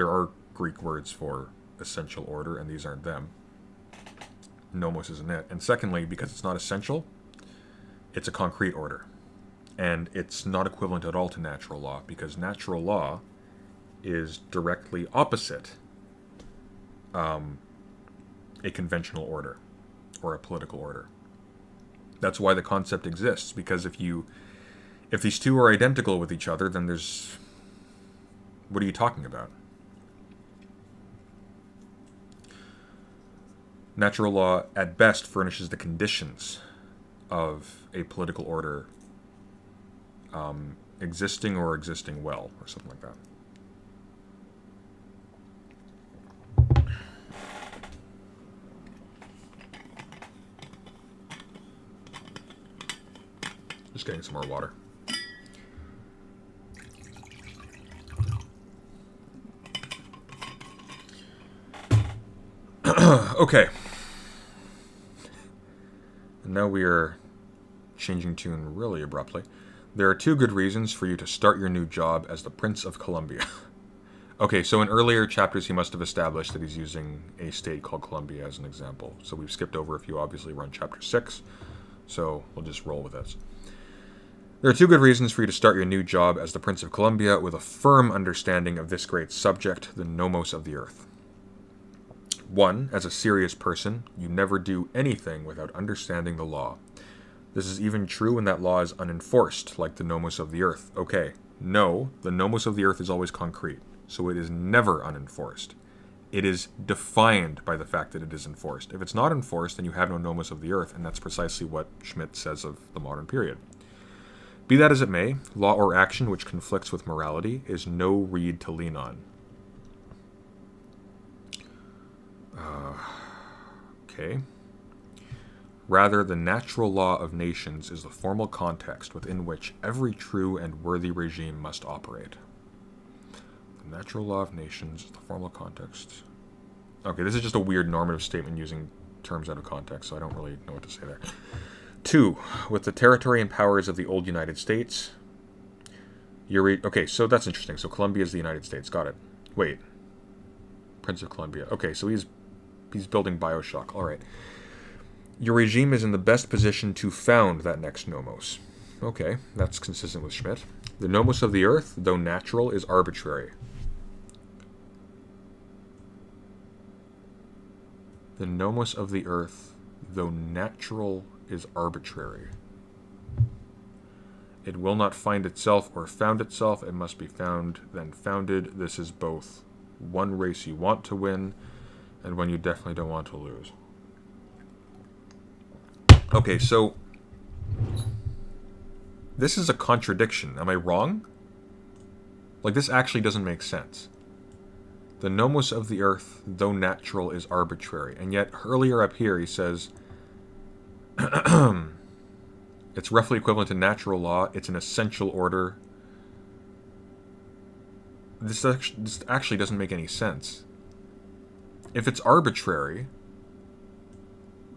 are Greek words for essential order, and these aren't them. Nomos isn't it. And secondly, because it's not essential, it's a concrete order. And it's not equivalent at all to natural law, because natural law is directly opposite a conventional order or a political order. That's why the concept exists, because if these two are identical with each other, then what are you talking about? Natural law, at best, furnishes the conditions of a political order existing or existing well, or something like that. Just getting some more water. Okay. Now we are changing tune really abruptly. There are 2 good reasons for you to start your new job as the Prince of Columbia. Okay, so in earlier chapters he must have established that he's using a state called Columbia as an example. So we've skipped over a few, obviously we're on chapter 6, so we'll just roll with this. There are 2 good reasons for you to start your new job as the Prince of Columbia with a firm understanding of this great subject, the nomos of the earth. 1, as a serious person, you never do anything without understanding the law. This is even true when that law is unenforced, like the nomos of the earth. Okay, no, the nomos of the earth is always concrete, so it is never unenforced. It is defined by the fact that it is enforced. If it's not enforced, then you have no nomos of the earth, and that's precisely what Schmidt says of the modern period. Be that as it may, law or action which conflicts with morality is no reed to lean on. Okay. Rather, the natural law of nations is the formal context within which every true and worthy regime must operate. The natural law of nations is the formal context. Okay, this is just a weird normative statement using terms out of context, so I don't really know what to say there. 2, with the territory and powers of the old United States. Okay, so that's interesting. So Columbia is the United States. Got it. Wait. Prince of Columbia. Okay, so he's building Bioshock. All right. Your regime is in the best position to found that next nomos. Okay, that's consistent with Schmidt. The nomos of the earth, though natural, is arbitrary. The nomos of the earth, though natural, is arbitrary. It will not find itself or found itself. It must be found, then founded. This is both one race you want to win and one you definitely don't want to lose. Okay, so this is a contradiction. Am I wrong? Like, this actually doesn't make sense. The nomos of the earth, though natural, is arbitrary. And yet, earlier up here, he says, it's roughly equivalent to natural law. It's an essential order. This actually doesn't make any sense. If it's arbitrary,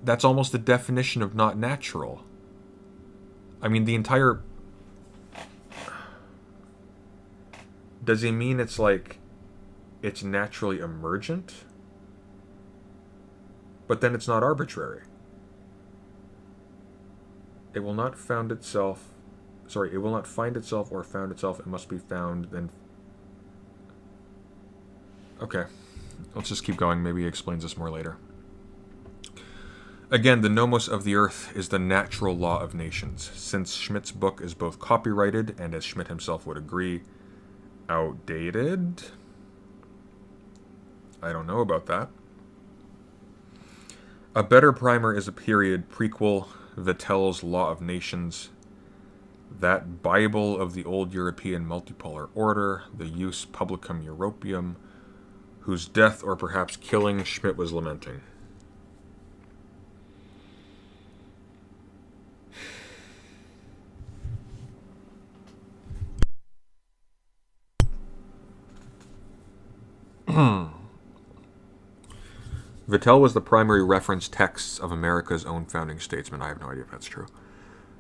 that's almost the definition of not natural. I mean, the entire Does he mean it's like it's naturally emergent? But then it's not arbitrary. It will not find itself or found itself. It must be found then. Okay. Let's just keep going. Maybe he explains this more later. Again, the nomos of the earth is the natural law of nations. Since Schmidt's book is both copyrighted and, as Schmidt himself would agree, outdated. I don't know about that. A better primer is a period prequel, Vattel's Law of Nations, that Bible of the old European multipolar order, the Jus Publicum Europium, whose death or perhaps killing Schmidt was lamenting. Vattel was the primary reference text of America's own founding statesman. I have no idea if that's true.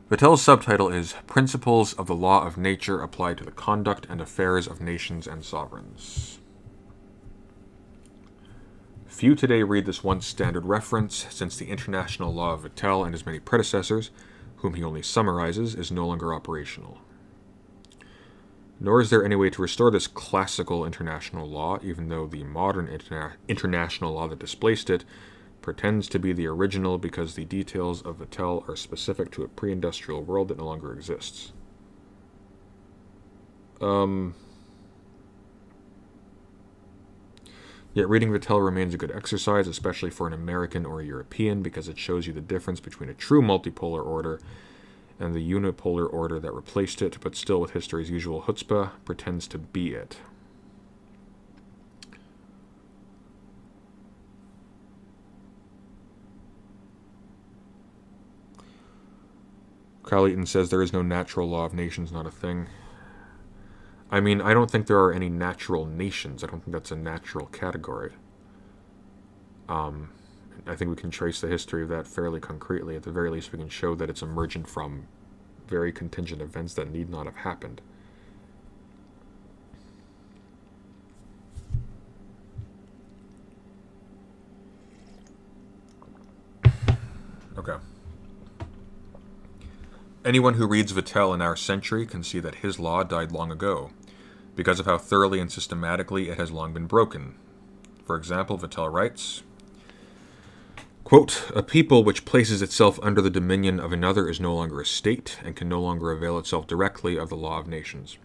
Vattel's subtitle is Principles of the Law of Nature Applied to the Conduct and Affairs of Nations and Sovereigns. Few today read this once standard reference, since the international law of Vattel and his many predecessors, whom he only summarizes, is no longer operational. Nor is there any way to restore this classical international law, even though the modern international law that displaced it pretends to be the original because the details of Vattel are specific to a pre-industrial world that no longer exists. Yet reading Vattel remains a good exercise, especially for an American or a European, because it shows you the difference between a true multipolar order and the unipolar order that replaced it, but still with history's usual chutzpah, pretends to be it. Carl Eaton says there is no natural law of nations, not a thing. I mean, I don't think there are any natural nations. I don't think that's a natural category. I think we can trace the history of that fairly concretely. At the very least, we can show that it's emergent from very contingent events that need not have happened. Okay. Anyone who reads Vattel in our century can see that his law died long ago, because of how thoroughly and systematically it has long been broken. For example, Vattel writes, quote, a people which places itself under the dominion of another is no longer a state, and can no longer avail itself directly of the law of nations.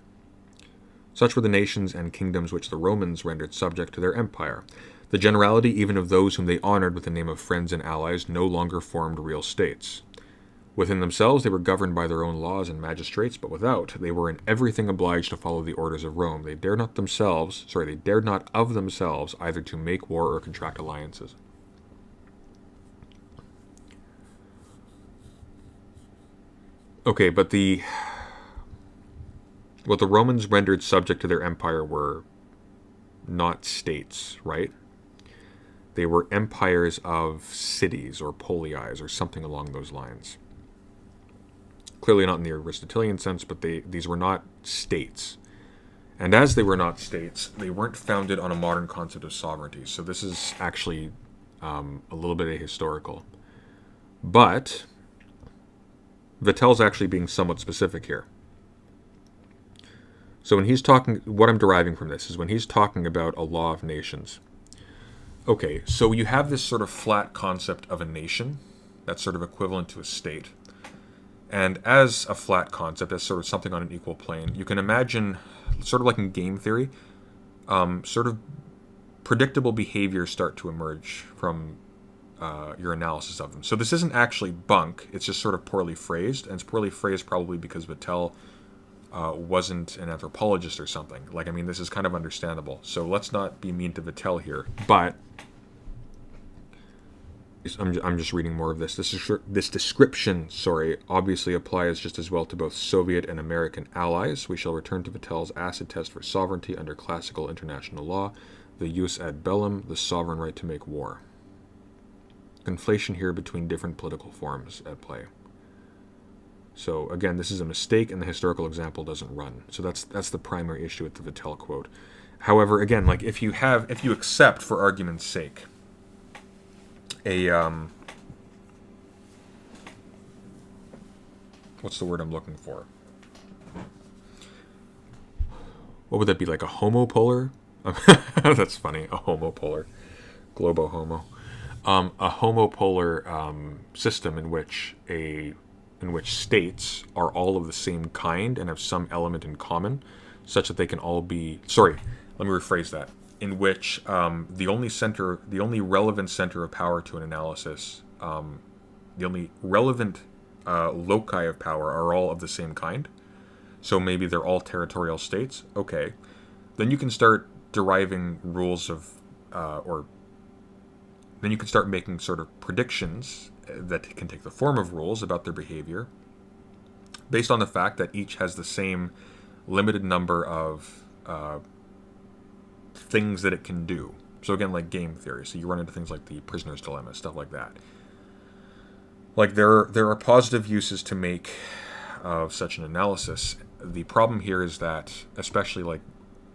Such were the nations and kingdoms which the Romans rendered subject to their empire. The generality even of those whom they honored with the name of friends and allies no longer formed real states. Within themselves they were governed by their own laws and magistrates, but without they were in everything obliged to follow the orders of Rome. They dared not of themselves either to make war or contract alliances. Okay, but what the Romans rendered subject to their empire were not states, right? They were empires of cities or poliais or something along those lines. Clearly not in the Aristotelian sense, but these were not states. And as they were not states, they weren't founded on a modern concept of sovereignty. So this is actually a little bit ahistorical. But Vattel's actually being somewhat specific here. So when he's talking, what I'm deriving from this is when he's talking about a law of nations. Okay, so you have this sort of flat concept of a nation that's sort of equivalent to a state. And as a flat concept, as sort of something on an equal plane, you can imagine, sort of like in game theory, sort of predictable behaviors start to emerge from your analysis of them. So this isn't actually bunk, it's just sort of poorly phrased, and it's poorly phrased probably because Vattel wasn't an anthropologist or something. Like, I mean, this is kind of understandable. So let's not be mean to Vattel here, but I'm just reading more of this. This description, obviously applies just as well to both Soviet and American allies. We shall return to Vattel's acid test for sovereignty under classical international law, the jus ad bellum, the sovereign right to make war. Conflation here between different political forms at play. So again, this is a mistake, and the historical example doesn't run. So that's the primary issue with the Vattel quote. However, again, like if you accept, for argument's sake, a what's the word I'm looking for? What would that be, like a homopolar? That's funny, a homopolar, globo homo, a homopolar system in which states are all of the same kind and have some element in common, such that they can all be. Sorry, let me rephrase that. In which the only relevant center of power to an analysis, the only relevant loci of power are all of the same kind. So maybe they're all territorial states. Okay, then you can start deriving rules of, or then you can start making sort of predictions that can take the form of rules about their behavior, based on the fact that each has the same limited number of things that it can do. So again, like game theory. So you run into things like the prisoner's dilemma, stuff like that. Like there are positive uses to make of such an analysis. The problem here is that, especially like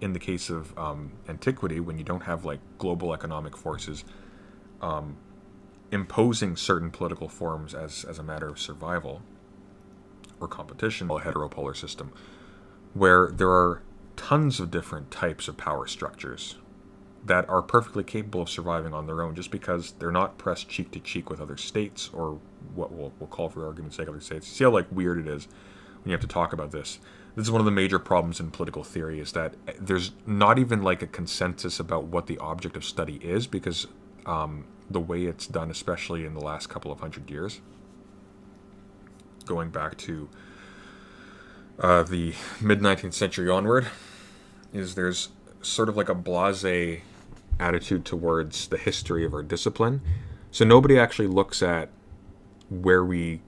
in the case of antiquity, when you don't have like global economic forces imposing certain political forms as a matter of survival or competition, a heteropolar system, where there are tons of different types of power structures that are perfectly capable of surviving on their own, just because they're not pressed cheek to cheek with other states, or what we'll call, for argument's sake, other states. You see how like weird it is when you have to talk about this. This is one of the major problems in political theory, is that there's not even like a consensus about what the object of study is, because the way it's done, especially in the last couple of hundred years, going back to the mid-19th century onward, is there's sort of like a blasé attitude towards the history of our discipline. So nobody actually looks at where we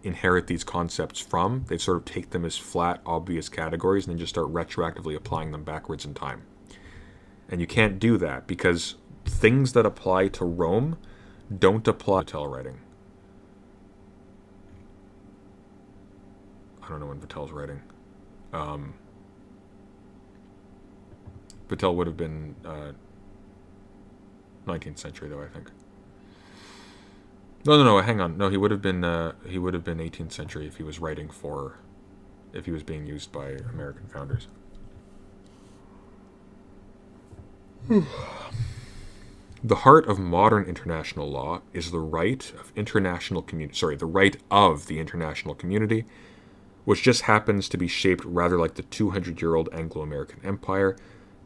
inherit these concepts from. They sort of take them as flat, obvious categories and then just start retroactively applying them backwards in time. And you can't do that, because things that apply to Rome don't apply to Vattel writing. I don't know when Vattel's writing. Vattel would have been 19th century, though, I think. No, hang on. No, he would have been 18th century if he was being used by American founders. The heart of modern international law is the right of the international community, which just happens to be shaped rather like the 200-year-old Anglo-American Empire,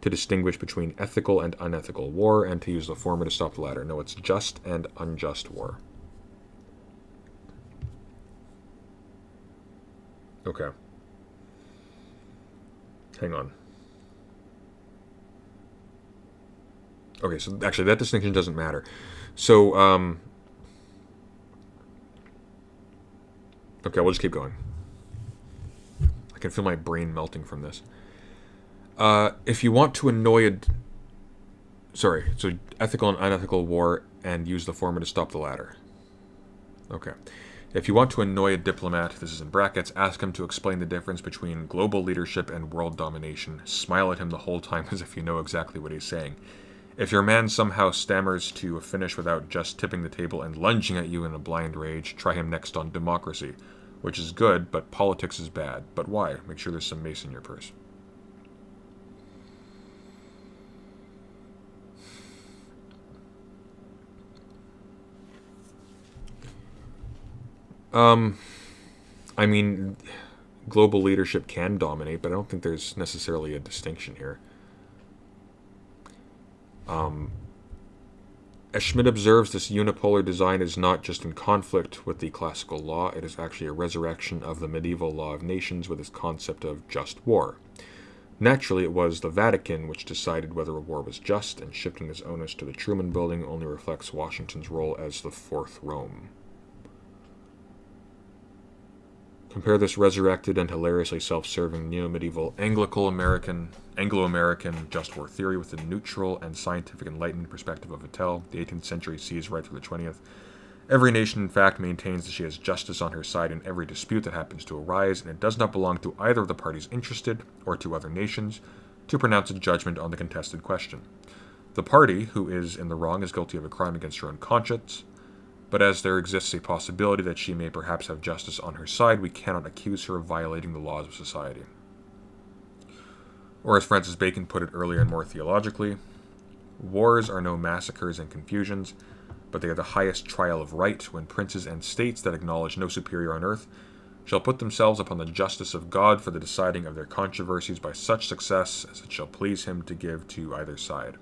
to distinguish between ethical and unethical war, and to use the former to stop the latter. No, it's just and unjust war. Okay. Hang on. Okay, so actually that distinction doesn't matter. So, okay, we'll just keep going. I can feel my brain melting from this. If you want to annoy so ethical and unethical war, and use the former to stop the latter. Okay. If you want to annoy a diplomat, this is in brackets, ask him to explain the difference between global leadership and world domination. Smile at him the whole time as if you know exactly what he's saying. If your man somehow stammers to a finish without just tipping the table and lunging at you in a blind rage, try him next on democracy, which is good, but politics is bad. But why? Make sure there's some mace in your purse. I mean, global leadership can dominate, but I don't think there's necessarily a distinction here. As Schmidt observes, this unipolar design is not just in conflict with the classical law, it is actually a resurrection of the medieval law of nations with its concept of just war. Naturally, it was the Vatican which decided whether a war was just, and shifting this onus to the Truman Building only reflects Washington's role as the Fourth Rome. Compare this resurrected and hilariously self-serving neo-medieval Anglo-American just war theory with the neutral and scientific enlightened perspective of Vattel. The 18th century sees right through the 20th, Every nation, in fact, maintains that she has justice on her side in every dispute that happens to arise, and it does not belong to either of the parties interested, or to other nations, to pronounce a judgment on the contested question. The party who is in the wrong is guilty of a crime against her own conscience, but as there exists a possibility that she may perhaps have justice on her side, we cannot accuse her of violating the laws of society. Or as Francis Bacon put it earlier and more theologically, wars are no massacres and confusions, but they are the highest trial of right, when princes and states that acknowledge no superior on earth shall put themselves upon the justice of God for the deciding of their controversies by such success as it shall please him to give to either side.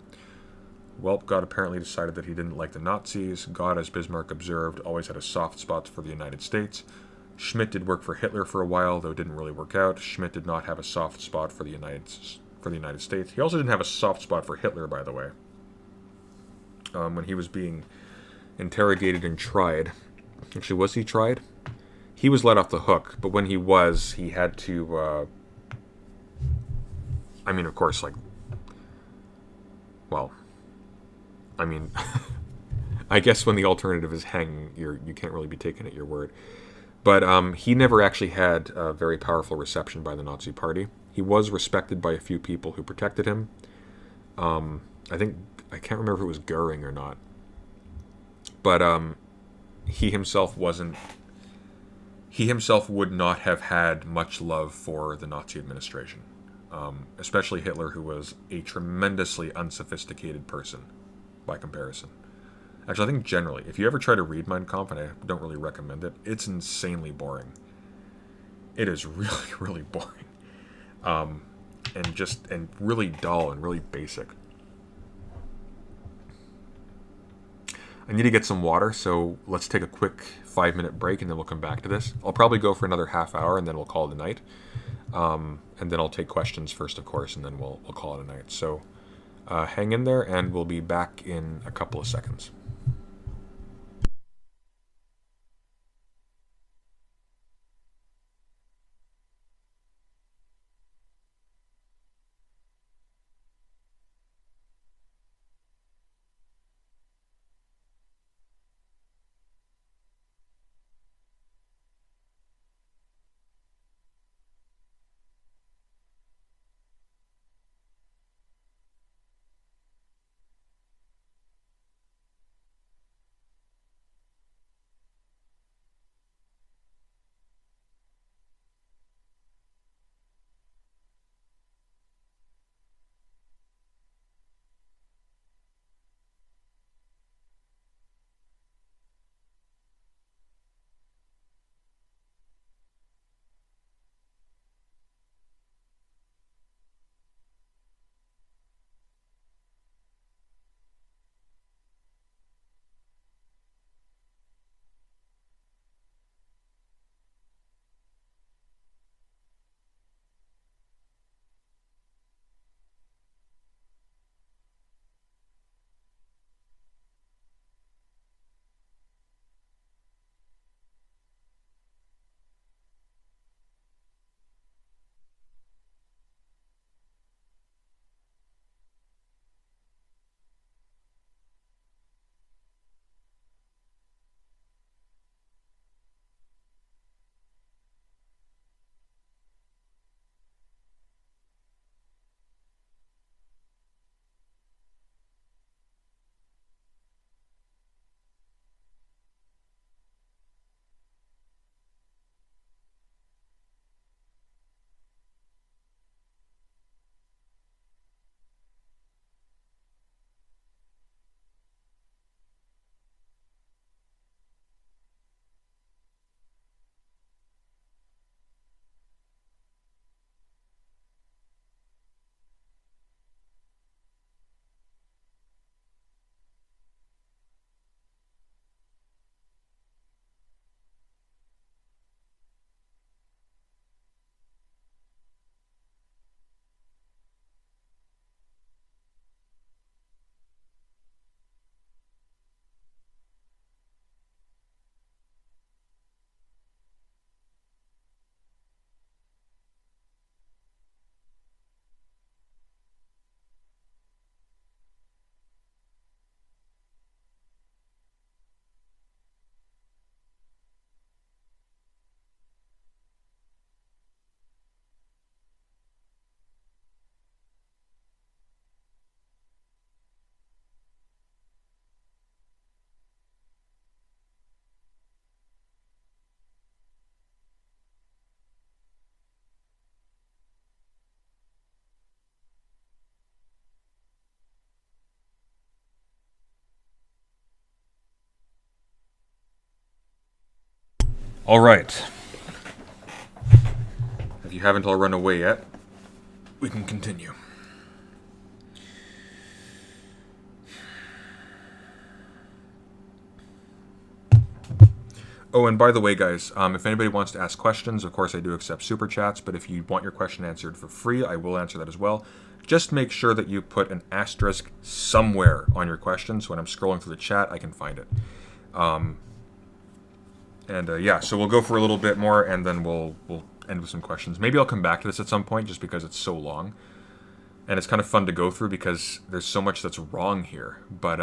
Well, God apparently decided that he didn't like the Nazis. God, as Bismarck observed, always had a soft spot for the United States. Schmidt did work for Hitler for a while, though it didn't really work out. Schmidt did not have a soft spot for the United States. He also didn't have a soft spot for Hitler, by the way. When he was being interrogated and tried. Actually, was he tried? He was let off the hook, but when he was, he had to... of course, I guess when the alternative is hanging, you can't really be taken at your word. But he never actually had a very powerful reception by the Nazi Party. He was respected by a few people who protected him. I can't remember if it was Goering or not. But he himself wasn't... He himself would not have had much love for the Nazi administration. Especially Hitler, who was a tremendously unsophisticated person by comparison. Actually, I think generally, if you ever try to read Mein Kampf, and I don't really recommend it, it's insanely boring. It is really, really boring. And really dull and really basic. I need to get some water, so let's take a quick 5-minute break, and then we'll come back to this. I'll probably go for another half hour, and then we'll call it a night. And then I'll take questions first, of course, and then we'll call it a night. So hang in there, and we'll be back in a couple of seconds. All right. If you haven't all run away yet, we can continue. Oh, and by the way, guys, if anybody wants to ask questions, of course I do accept super chats, but if you want your question answered for free, I will answer that as well. Just make sure that you put an asterisk somewhere on your question, so when I'm scrolling through the chat, I can find it. Yeah, so we'll go for a little bit more, and then we'll end with some questions. Maybe I'll come back to this at some point, just because it's so long. And it's kind of fun to go through, because there's so much that's wrong here. But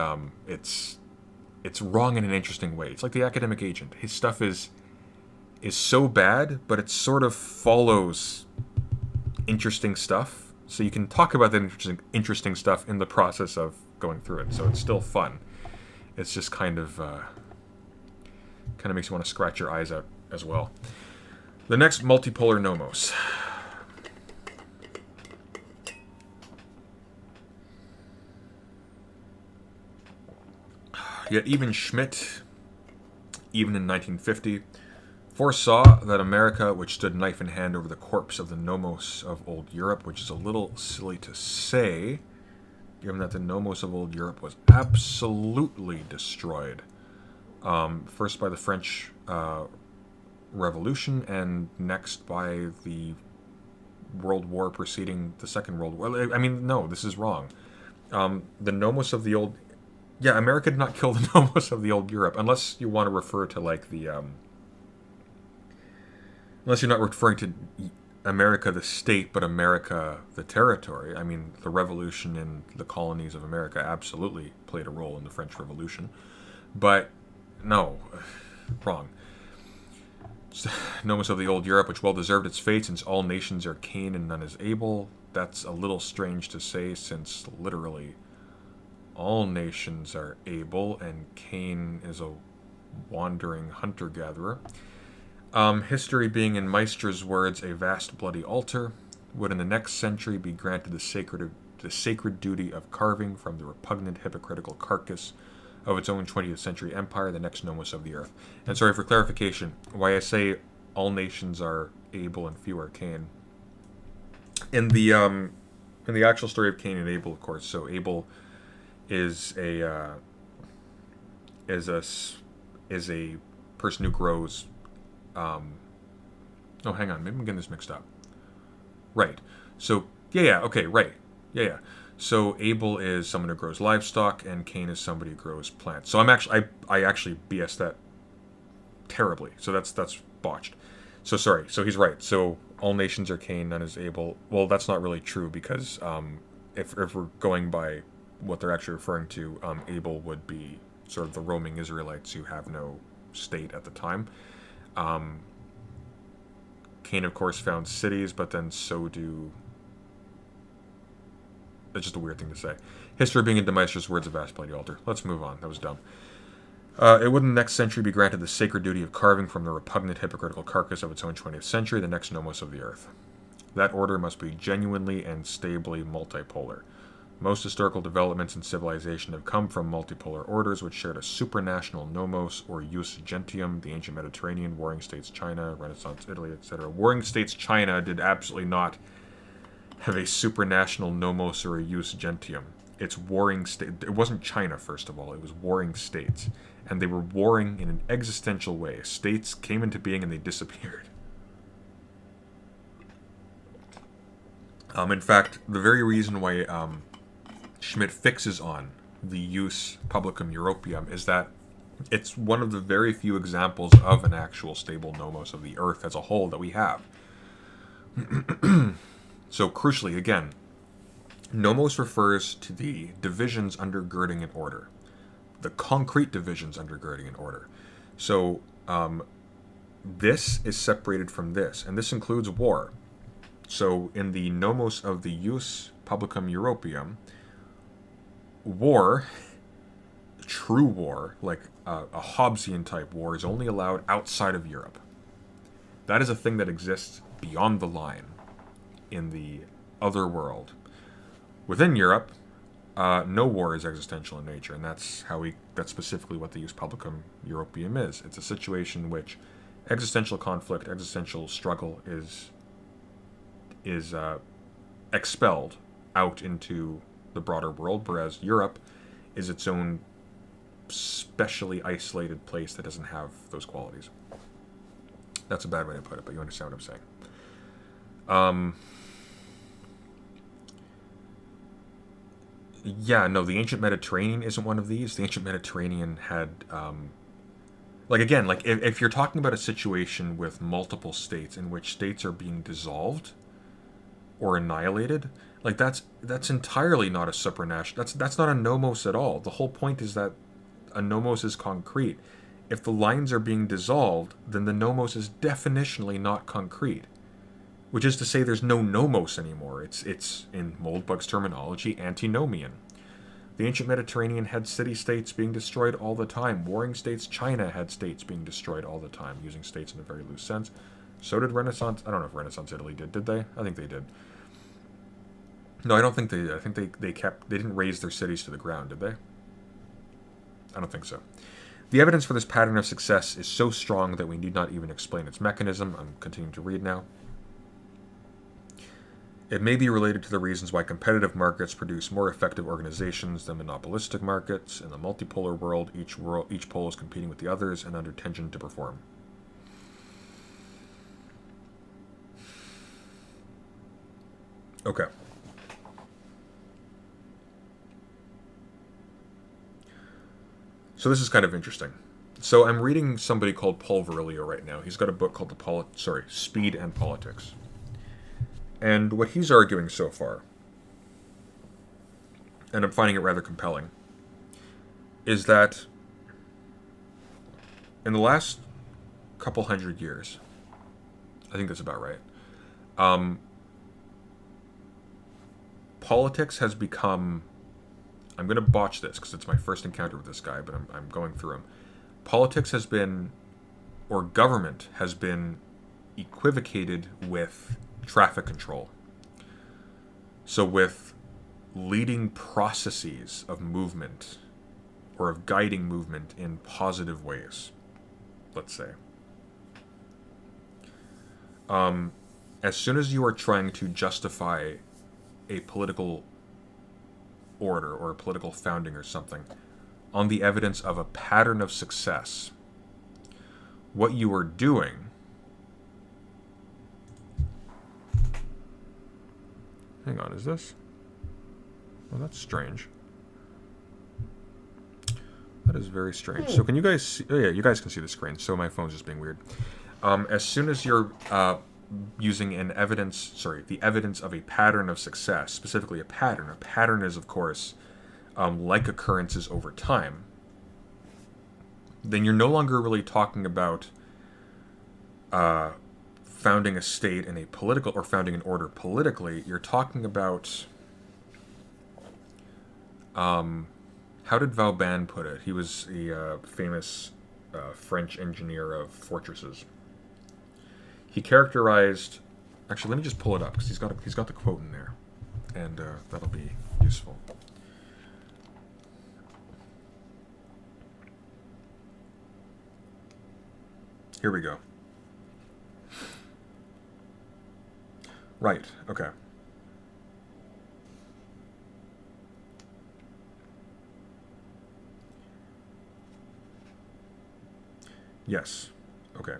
it's wrong in an interesting way. It's like the academic agent. His stuff is so bad, but it sort of follows interesting stuff. So you can talk about that interesting stuff in the process of going through it. So it's still fun. It's just kind of makes you want to scratch your eyes out as well. The next, multipolar nomos. Yet even Schmidt, even in 1950, foresaw that America, which stood knife in hand over the corpse of the nomos of old Europe, which is a little silly to say, given that the nomos of old Europe was absolutely destroyed. First by the French Revolution, and next by the World War preceding the Second World War. I mean, no, this is wrong. The nomos of the old... Yeah, America did not kill the nomos of the old Europe, unless you want to refer to, like, the... Unless you're not referring to America the state, but America the territory. I mean, the revolution in the colonies of America absolutely played a role in the French Revolution. But, no, wrong. Nomos of the old Europe, which well deserved its fate, since all nations are Cain and none is Abel. That's a little strange to say, since literally all nations are Abel, and Cain is a wandering hunter-gatherer. History being, in Meister's words, a vast bloody altar, would in the next century be granted the sacred duty of carving from the repugnant hypocritical carcass of its own 20th century empire the next nomos of the earth. And sorry for clarification, why I say all nations are Abel and few are Cain. In the actual story of Cain and Abel, of course, so Abel is a person who grows. Oh, hang on, maybe I'm getting this mixed up. Right. So okay, right. Yeah. So Abel is someone who grows livestock, and Cain is somebody who grows plants. So I actually BS that terribly. So that's botched. So sorry. So he's right. So all nations are Cain, none is Abel. Well, that's not really true, because if we're going by what they're actually referring to, Abel would be sort of the roaming Israelites who have no state at the time. Cain, of course, found cities, but then so do... That's just a weird thing to say. History being in Meister's words, a vast bloody altar. Let's move on. That was dumb. It would in the next century be granted the sacred duty of carving from the repugnant hypocritical carcass of its own 20th century the next nomos of the earth. That order must be genuinely and stably multipolar. Most historical developments in civilization have come from multipolar orders which shared a supranational nomos or jus gentium, the ancient Mediterranean, warring states China, Renaissance Italy, etc. Warring states China did absolutely not have a supranational nomos or a jus gentium. It's warring state. It wasn't China, first of all. It was warring states. And they were warring in an existential way. States came into being and they disappeared. In fact, the very reason why Schmidt fixes on the jus publicum Europium is that it's one of the very few examples of an actual stable nomos of the earth as a whole that we have. So crucially, again, nomos refers to the divisions undergirding an order, the concrete divisions undergirding an order. So this is separated from this, and this includes war. So in the nomos of the jus publicum Europium, war, true war, like a Hobbesian type war, is only allowed outside of Europe. That is a thing that exists beyond the line in the other world. Within Europe, no war is existential in nature, and that's specifically what the jus publicum Europium is. It's a situation in which existential conflict, existential struggle is expelled out into the broader world, whereas Europe is its own specially isolated place that doesn't have those qualities. That's a bad way to put it, but you understand what I'm saying. Yeah, no, the ancient Mediterranean isn't one of these. The ancient Mediterranean had, like, again, like, if you're talking about a situation with multiple states in which states are being dissolved or annihilated, like, that's entirely not a supranational, that's not a nomos at all. The whole point is that a nomos is concrete. If the lines are being dissolved, then the nomos is definitionally not concrete. Which is to say there's no nomos anymore. It's in Moldbug's terminology, antinomian. The ancient Mediterranean had city-states being destroyed all the time. Warring states, China had states being destroyed all the time, using states in a very loose sense. So did Renaissance. I don't know if Renaissance Italy did they? I think they did. No, I don't think they did. I think they didn't raise their cities to the ground, did they? I don't think so. The evidence for this pattern of success is so strong that we need not even explain its mechanism. I'm continuing to read now. It may be related to the reasons why competitive markets produce more effective organizations than monopolistic markets. In the multipolar world, each pole is competing with the others and under tension to perform. Okay. So this is kind of interesting. So I'm reading somebody called Paul Virilio right now. He's got a book called Speed and Politics. And what he's arguing so far, and I'm finding it rather compelling, is that in the last couple hundred years, I think that's about right, politics has become, I'm going to botch this because it's my first encounter with this guy, but I'm going through him. Politics has been, or government has been, equivocated with traffic control. So with leading processes of movement or of guiding movement in positive ways, let's say. As soon as you are trying to justify a political order or a political founding or something on the evidence of a pattern of success, what you are doing hang on, is this? Well, that's strange. That is very strange. So can you guys see? Oh yeah, you guys can see the screen. So my phone's just being weird. As soon as you're using the evidence of a pattern of success, specifically a pattern. A pattern is, of course, like occurrences over time. Then you're no longer really talking about founding a state in a political, or founding an order politically. You're talking about, how did Vauban put it? He was a famous French engineer of fortresses. He characterized, actually let me just pull it up because he's got the quote in there, and that'll be useful. Here we go. Right, okay. Yes, okay.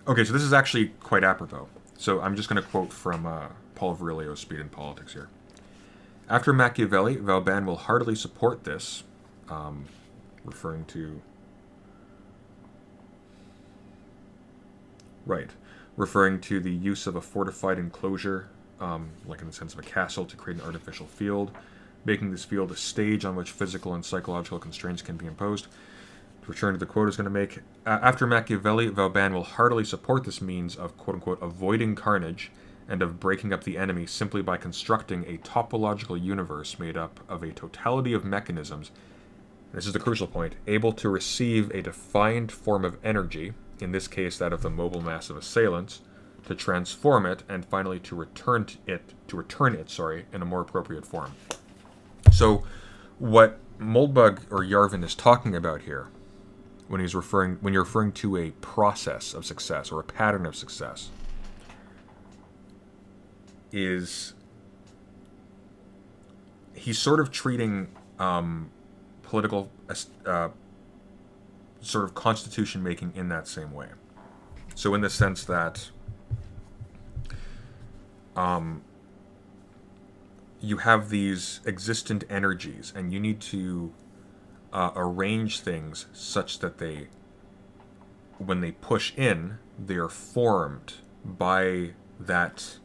Okay, so this is actually quite apropos. So I'm just going to quote from Paul Virilio's Speed and Politics here. After Machiavelli, Vauban will heartily support this, referring to the use of a fortified enclosure, like in the sense of a castle, to create an artificial field, making this field a stage on which physical and psychological constraints can be imposed. To return to the quote I was going to make, after Machiavelli, Vauban will heartily support this means of, quote-unquote, avoiding carnage and of breaking up the enemy simply by constructing a topological universe made up of a totality of mechanisms, this is the crucial point, able to receive a defined form of energy, in this case that of the mobile mass of assailants, to transform it, and finally to return it in a more appropriate form. So what Moldbug or Yarvin is talking about here when you're referring to a process of success or a pattern of success, is he's sort of treating political sort of constitution making in that same way. So in the sense that you have these existent energies, and you need to arrange things such that they, when they push in, they are formed by that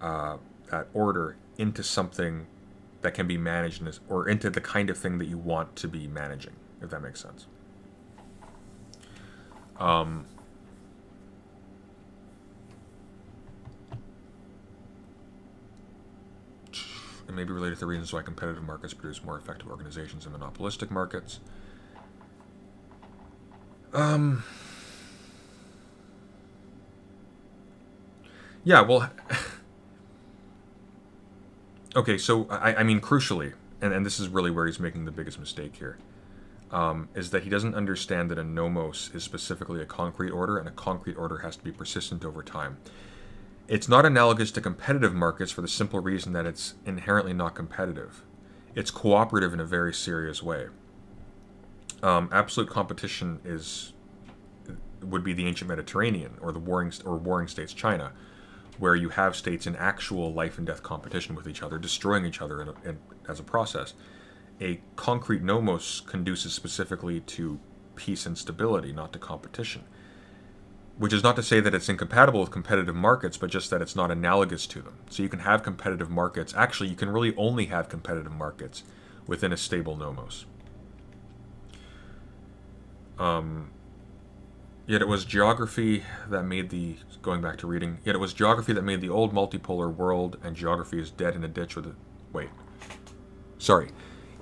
that order into something that can be managed, or into the kind of thing that you want to be managing, if that makes sense. It may be related to the reasons why competitive markets produce more effective organizations than monopolistic markets. Yeah, well, okay, so I mean, crucially, and this is really where he's making the biggest mistake here, is that he doesn't understand that a nomos is specifically a concrete order, and a concrete order has to be persistent over time. It's not analogous to competitive markets for the simple reason that it's inherently not competitive. It's cooperative in a very serious way. Absolute competition would be the ancient Mediterranean, or the warring states China, where you have states in actual life and death competition with each other, destroying each other as a process. A concrete nomos conduces specifically to peace and stability, not to competition. Which is not to say that it's incompatible with competitive markets, but just that it's not analogous to them. So you can have competitive markets. Actually, you can really only have competitive markets within a stable nomos. Yet it was geography that made the... Going back to reading. Yet it was geography that made the old multipolar world, and geography is dead in a ditch with a... Wait. Sorry.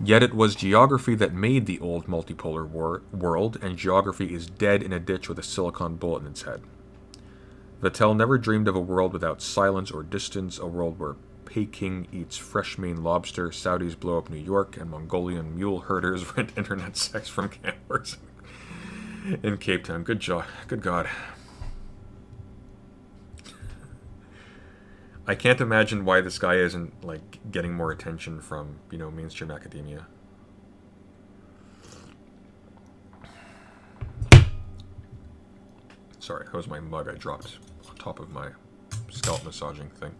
Yet it was geography that made the old multipolar world, and geography is dead in a ditch with a silicon bullet in its head. Vattel never dreamed of a world without silence or distance, a world where Peking eats fresh Maine lobster, Saudis blow up New York, and Mongolian mule herders rent internet sex from campers in Cape Town. Good job. Good God. I can't imagine why this guy isn't, like, getting more attention from, mainstream academia. Sorry, that was my mug I dropped on top of my scalp massaging thing.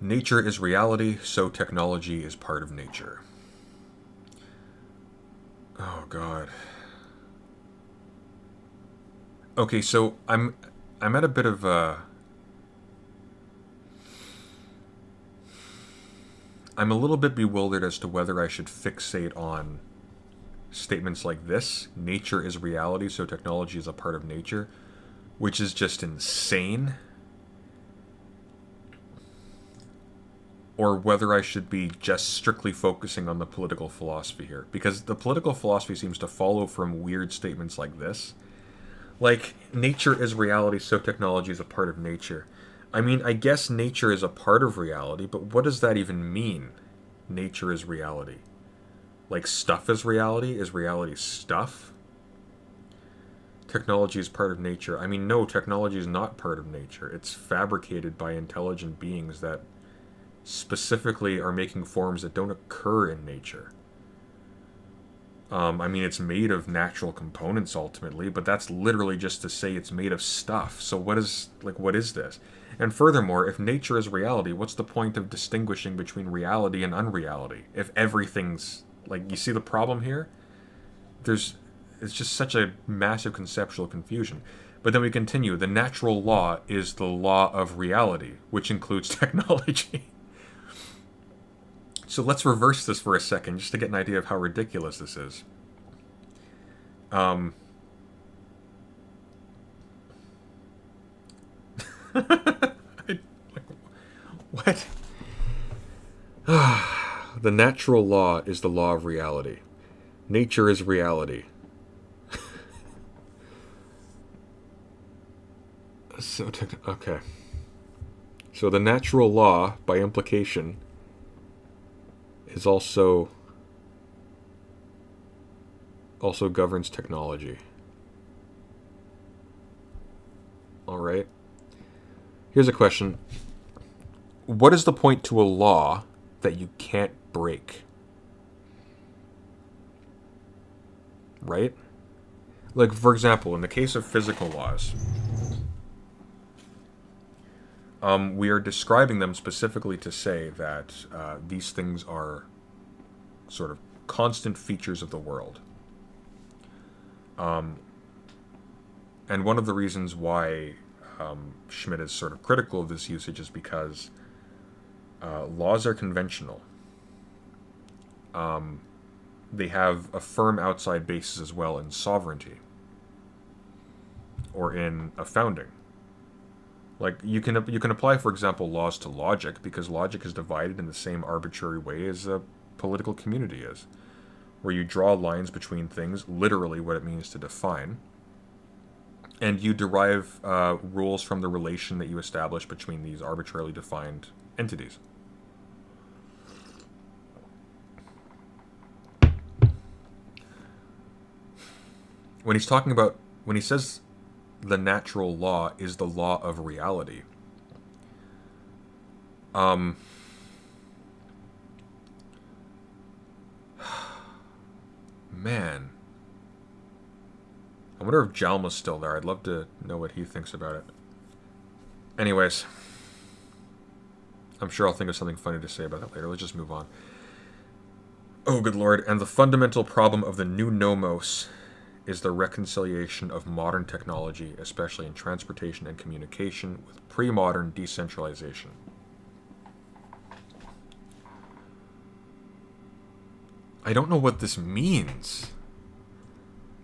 Nature is reality, so technology is part of nature. Oh, God. Okay, so I'm at a bit of a... I'm a little bit bewildered as to whether I should fixate on statements like this, nature is reality, so technology is a part of nature, which is just insane, or whether I should be just strictly focusing on the political philosophy here, because the political philosophy seems to follow from weird statements like this. Like, nature is reality, so technology is a part of nature. I mean, I guess nature is a part of reality, but what does that even mean? Nature is reality. Like, stuff is reality? Is reality stuff? Technology is part of nature. I mean, no, technology is not part of nature. It's fabricated by intelligent beings that specifically are making forms that don't occur in nature. I mean, it's made of natural components ultimately, but that's literally just to say it's made of stuff. So what is this? And furthermore, if nature is reality, what's the point of distinguishing between reality and unreality? If everything's, like, you see the problem here? It's just such a massive conceptual confusion. But then we continue. The natural law is the law of reality, which includes technology. So let's reverse this for a second, just to get an idea of how ridiculous this is. What? The natural law is the law of reality. Nature is reality. Okay. So the natural law, by implication, is also... also governs technology. Alright. Here's a question. What is the point to a law that you can't break? Right? Like, for example, in the case of physical laws, we are describing them specifically to say that these things are sort of constant features of the world. And one of the reasons why Schmidt is sort of critical of this usage is because laws are conventional. They have a firm outside basis as well in sovereignty or in a founding. Like, you can apply, for example, laws to logic, because logic is divided in the same arbitrary way as a political community is, where you draw lines between things, literally what it means to define, and you derive rules from the relation that you establish between these arbitrarily defined entities. When he says the natural law is the law of reality, man, I wonder if Jalma's still there. I'd love to know what he thinks about it. Anyways, I'm sure I'll think of something funny to say about that later. Let's just move on. Oh, good lord. And the fundamental problem of the new nomos is the reconciliation of modern technology, especially in transportation and communication, with pre-modern decentralization. I don't know what this means.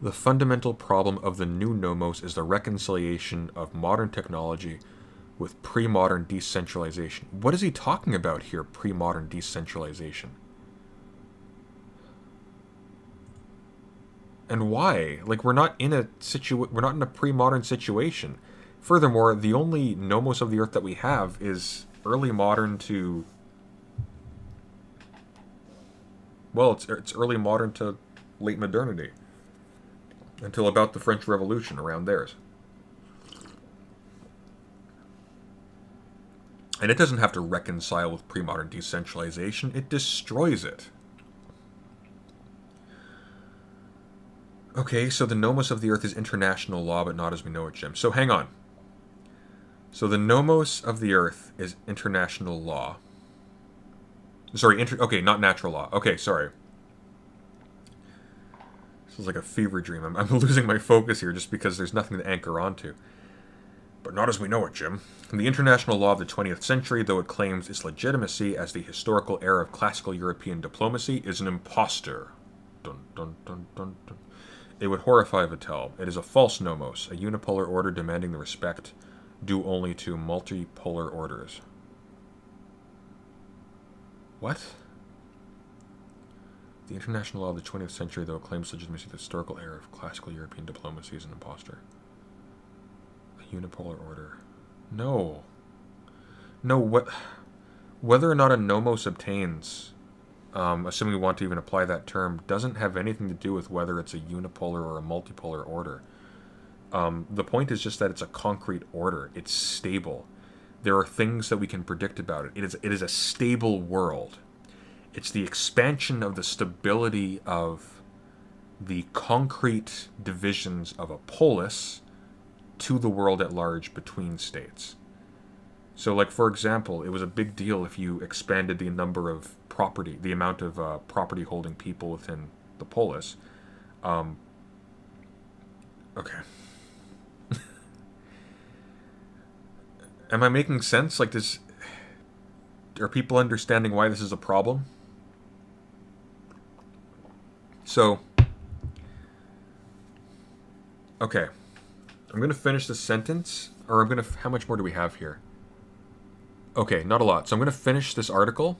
The fundamental problem of the new nomos is the reconciliation of modern technology with pre-modern decentralization. What is he talking about here, pre-modern decentralization? And why? Like, we're not in a pre-modern situation. Furthermore, the only nomos of the earth that we have is early modern to, well, it's early modern to late modernity, until about the French Revolution, around theirs. And it doesn't have to reconcile with pre-modern decentralization, it destroys it. Okay, so the nomos of the earth is international law, but not as we know it, Jim. So hang on. So the nomos of the earth is international law. Sorry, okay, not natural law. Okay, sorry. This is like a fever dream. I'm losing my focus here just because there's nothing to anchor onto. But not as we know it, Jim. The international law of the 20th century, though it claims its legitimacy as the historical era of classical European diplomacy, is an impostor. Dun, dun, dun, dun, dun. It would horrify Vattel. It is a false nomos, a unipolar order demanding the respect due only to multipolar orders. What? The international law of the 20th century, though it claims legitimacy of the historical era of classical European diplomacy, is an impostor. A unipolar order. No. No, whether or not a nomos obtains, assuming we want to even apply that term, doesn't have anything to do with whether it's a unipolar or a multipolar order. The point is just that it's a concrete order. It's stable. There are things that we can predict about it. It is a stable world. It's the expansion of the stability of the concrete divisions of a polis to the world at large between states. So, like, for example, it was a big deal if you expanded the number of property, the amount of property-holding people within the polis. Okay. Am I making sense? Like, this... Are people understanding why this is a problem? So... Okay. I'm going to finish this sentence, or I'm going to... How much more do we have here? Okay, not a lot. So I'm going to finish this article,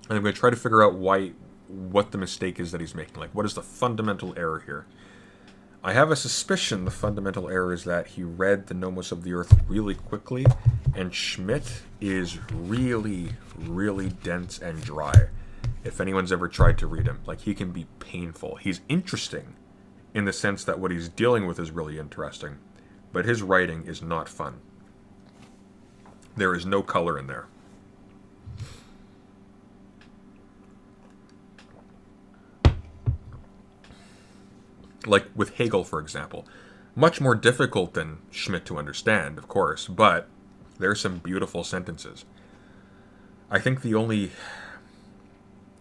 and I'm going to try to figure out what the mistake is that he's making. Like, what is the fundamental error here? I have a suspicion the fundamental error is that he read the nomos of the earth really quickly, and Schmidt is really, really dense and dry. if anyone's ever tried to read him. Like, he can be painful. He's interesting in the sense that what he's dealing with is really interesting, but his writing is not fun. There is no color in there. Like with Hegel, for example. Much more difficult than Schmidt to understand, of course, but there's some beautiful sentences. I think there's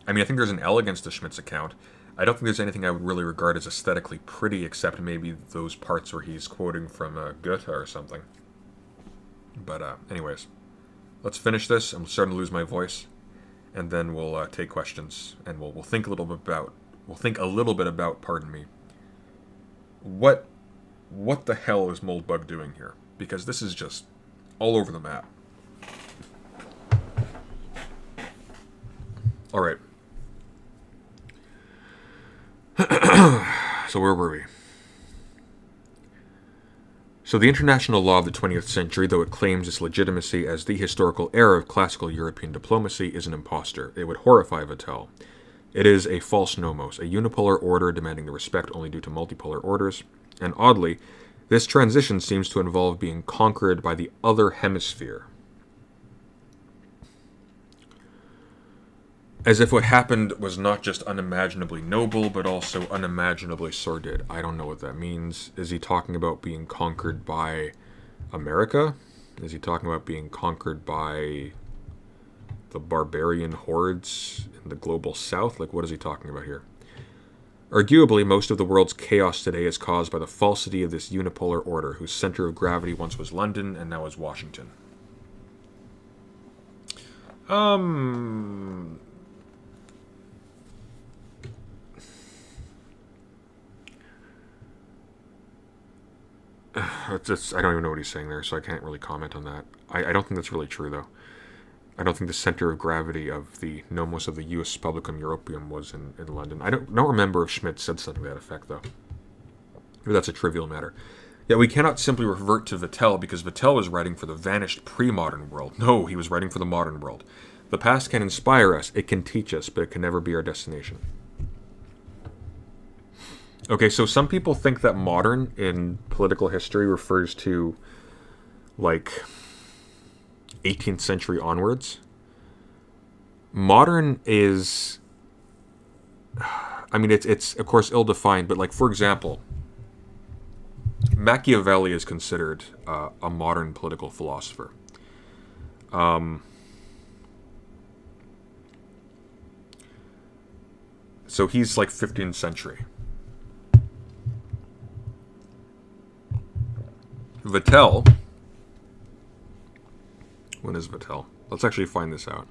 an elegance to Schmidt's account. I don't think there's anything I would really regard as aesthetically pretty, except maybe those parts where he's quoting from Goethe or something. But anyways, let's finish this. I'm starting to lose my voice, and then we'll take questions, and we'll think a little bit about. Pardon me. What the hell is Moldbug doing here? Because this is just all over the map. All right. So where were we? So the international law of the 20th century, though it claims its legitimacy as the historical era of classical European diplomacy, is an impostor. It would horrify Vattel. It is a false nomos, a unipolar order demanding the respect only due to multipolar orders, and oddly, this transition seems to involve being conquered by the other hemisphere. As if what happened was not just unimaginably noble, but also unimaginably sordid. I don't know what that means. Is he talking about being conquered by America? Is he talking about being conquered by the barbarian hordes in the global south? Like, what is he talking about here? Arguably, most of the world's chaos today is caused by the falsity of this unipolar order, whose center of gravity once was London and now is Washington. I don't even know what he's saying there, so I can't really comment on that. I don't think that's really true, though. I don't think the center of gravity of the nomos of the Jus Publicum Europaeum was in London. I don't remember if Schmidt said something to that effect, though. Maybe that's a trivial matter. Yet we cannot simply revert to Vattel, because Vattel was writing for the vanished pre-modern world. No, he was writing for the modern world. The past can inspire us, it can teach us, but it can never be our destination. Okay, so some people think that modern in political history refers to, like, 18th century onwards. Modern is, it's of course ill-defined, but, like, for example, Machiavelli is considered a modern political philosopher. So he's like 15th century. Vattel. When is Vattel? Let's actually find this out.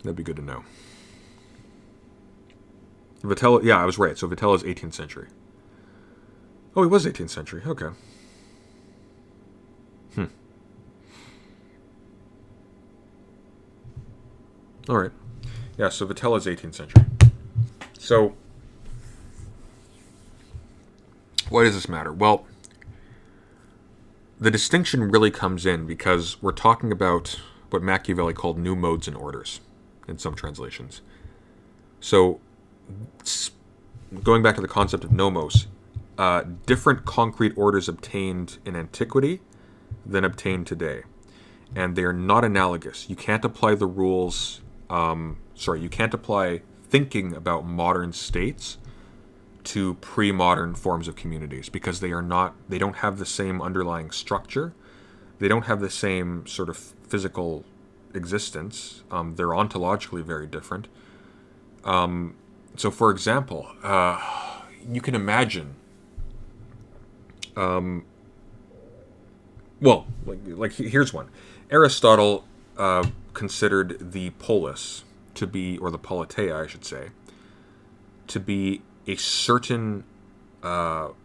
That'd be good to know. Vattel, yeah, I was right. So Vattel is 18th century. Oh, he was 18th century. Okay. All right. Yeah, so Vattel is 18th century. So, why does this matter? Well, the distinction really comes in because we're talking about what Machiavelli called new modes and orders in some translations. So, going back to the concept of nomos, different concrete orders obtained in antiquity than obtained today. And they're not analogous. You can't apply the rules, you can't apply thinking about modern states to pre-modern forms of communities, because they don't have the same underlying structure. They don't have the same sort of physical existence. They're ontologically very different. So, for example, you can imagine, here's one. Aristotle considered the polis to be, or the politeia, I should say, to be a certain, to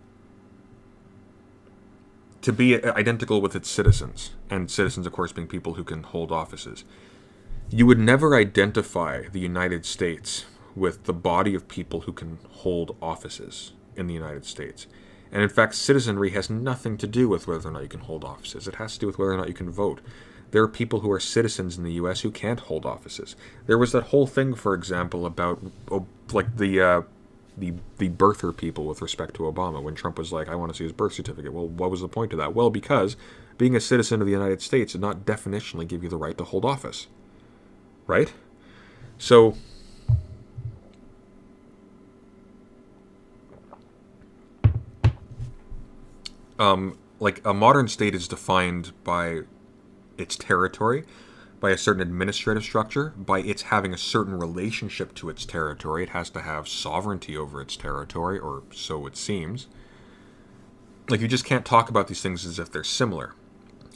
be identical with its citizens, and citizens, of course, being people who can hold offices. You would never identify the United States with the body of people who can hold offices in the United States. And in fact, citizenry has nothing to do with whether or not you can hold offices. It has to do with whether or not you can vote. There are people who are citizens in the U.S. who can't hold offices. There was that whole thing, for example, about like the birther people with respect to Obama, when Trump was like, I want to see his birth certificate. Well, what was the point of that? Well, because being a citizen of the United States did not definitionally give you the right to hold office. Right? So, like, a modern state is defined by its territory, by a certain administrative structure, by its having a certain relationship to its territory. It has to have sovereignty over its territory, or so it seems. Like, you just can't talk about these things as if they're similar.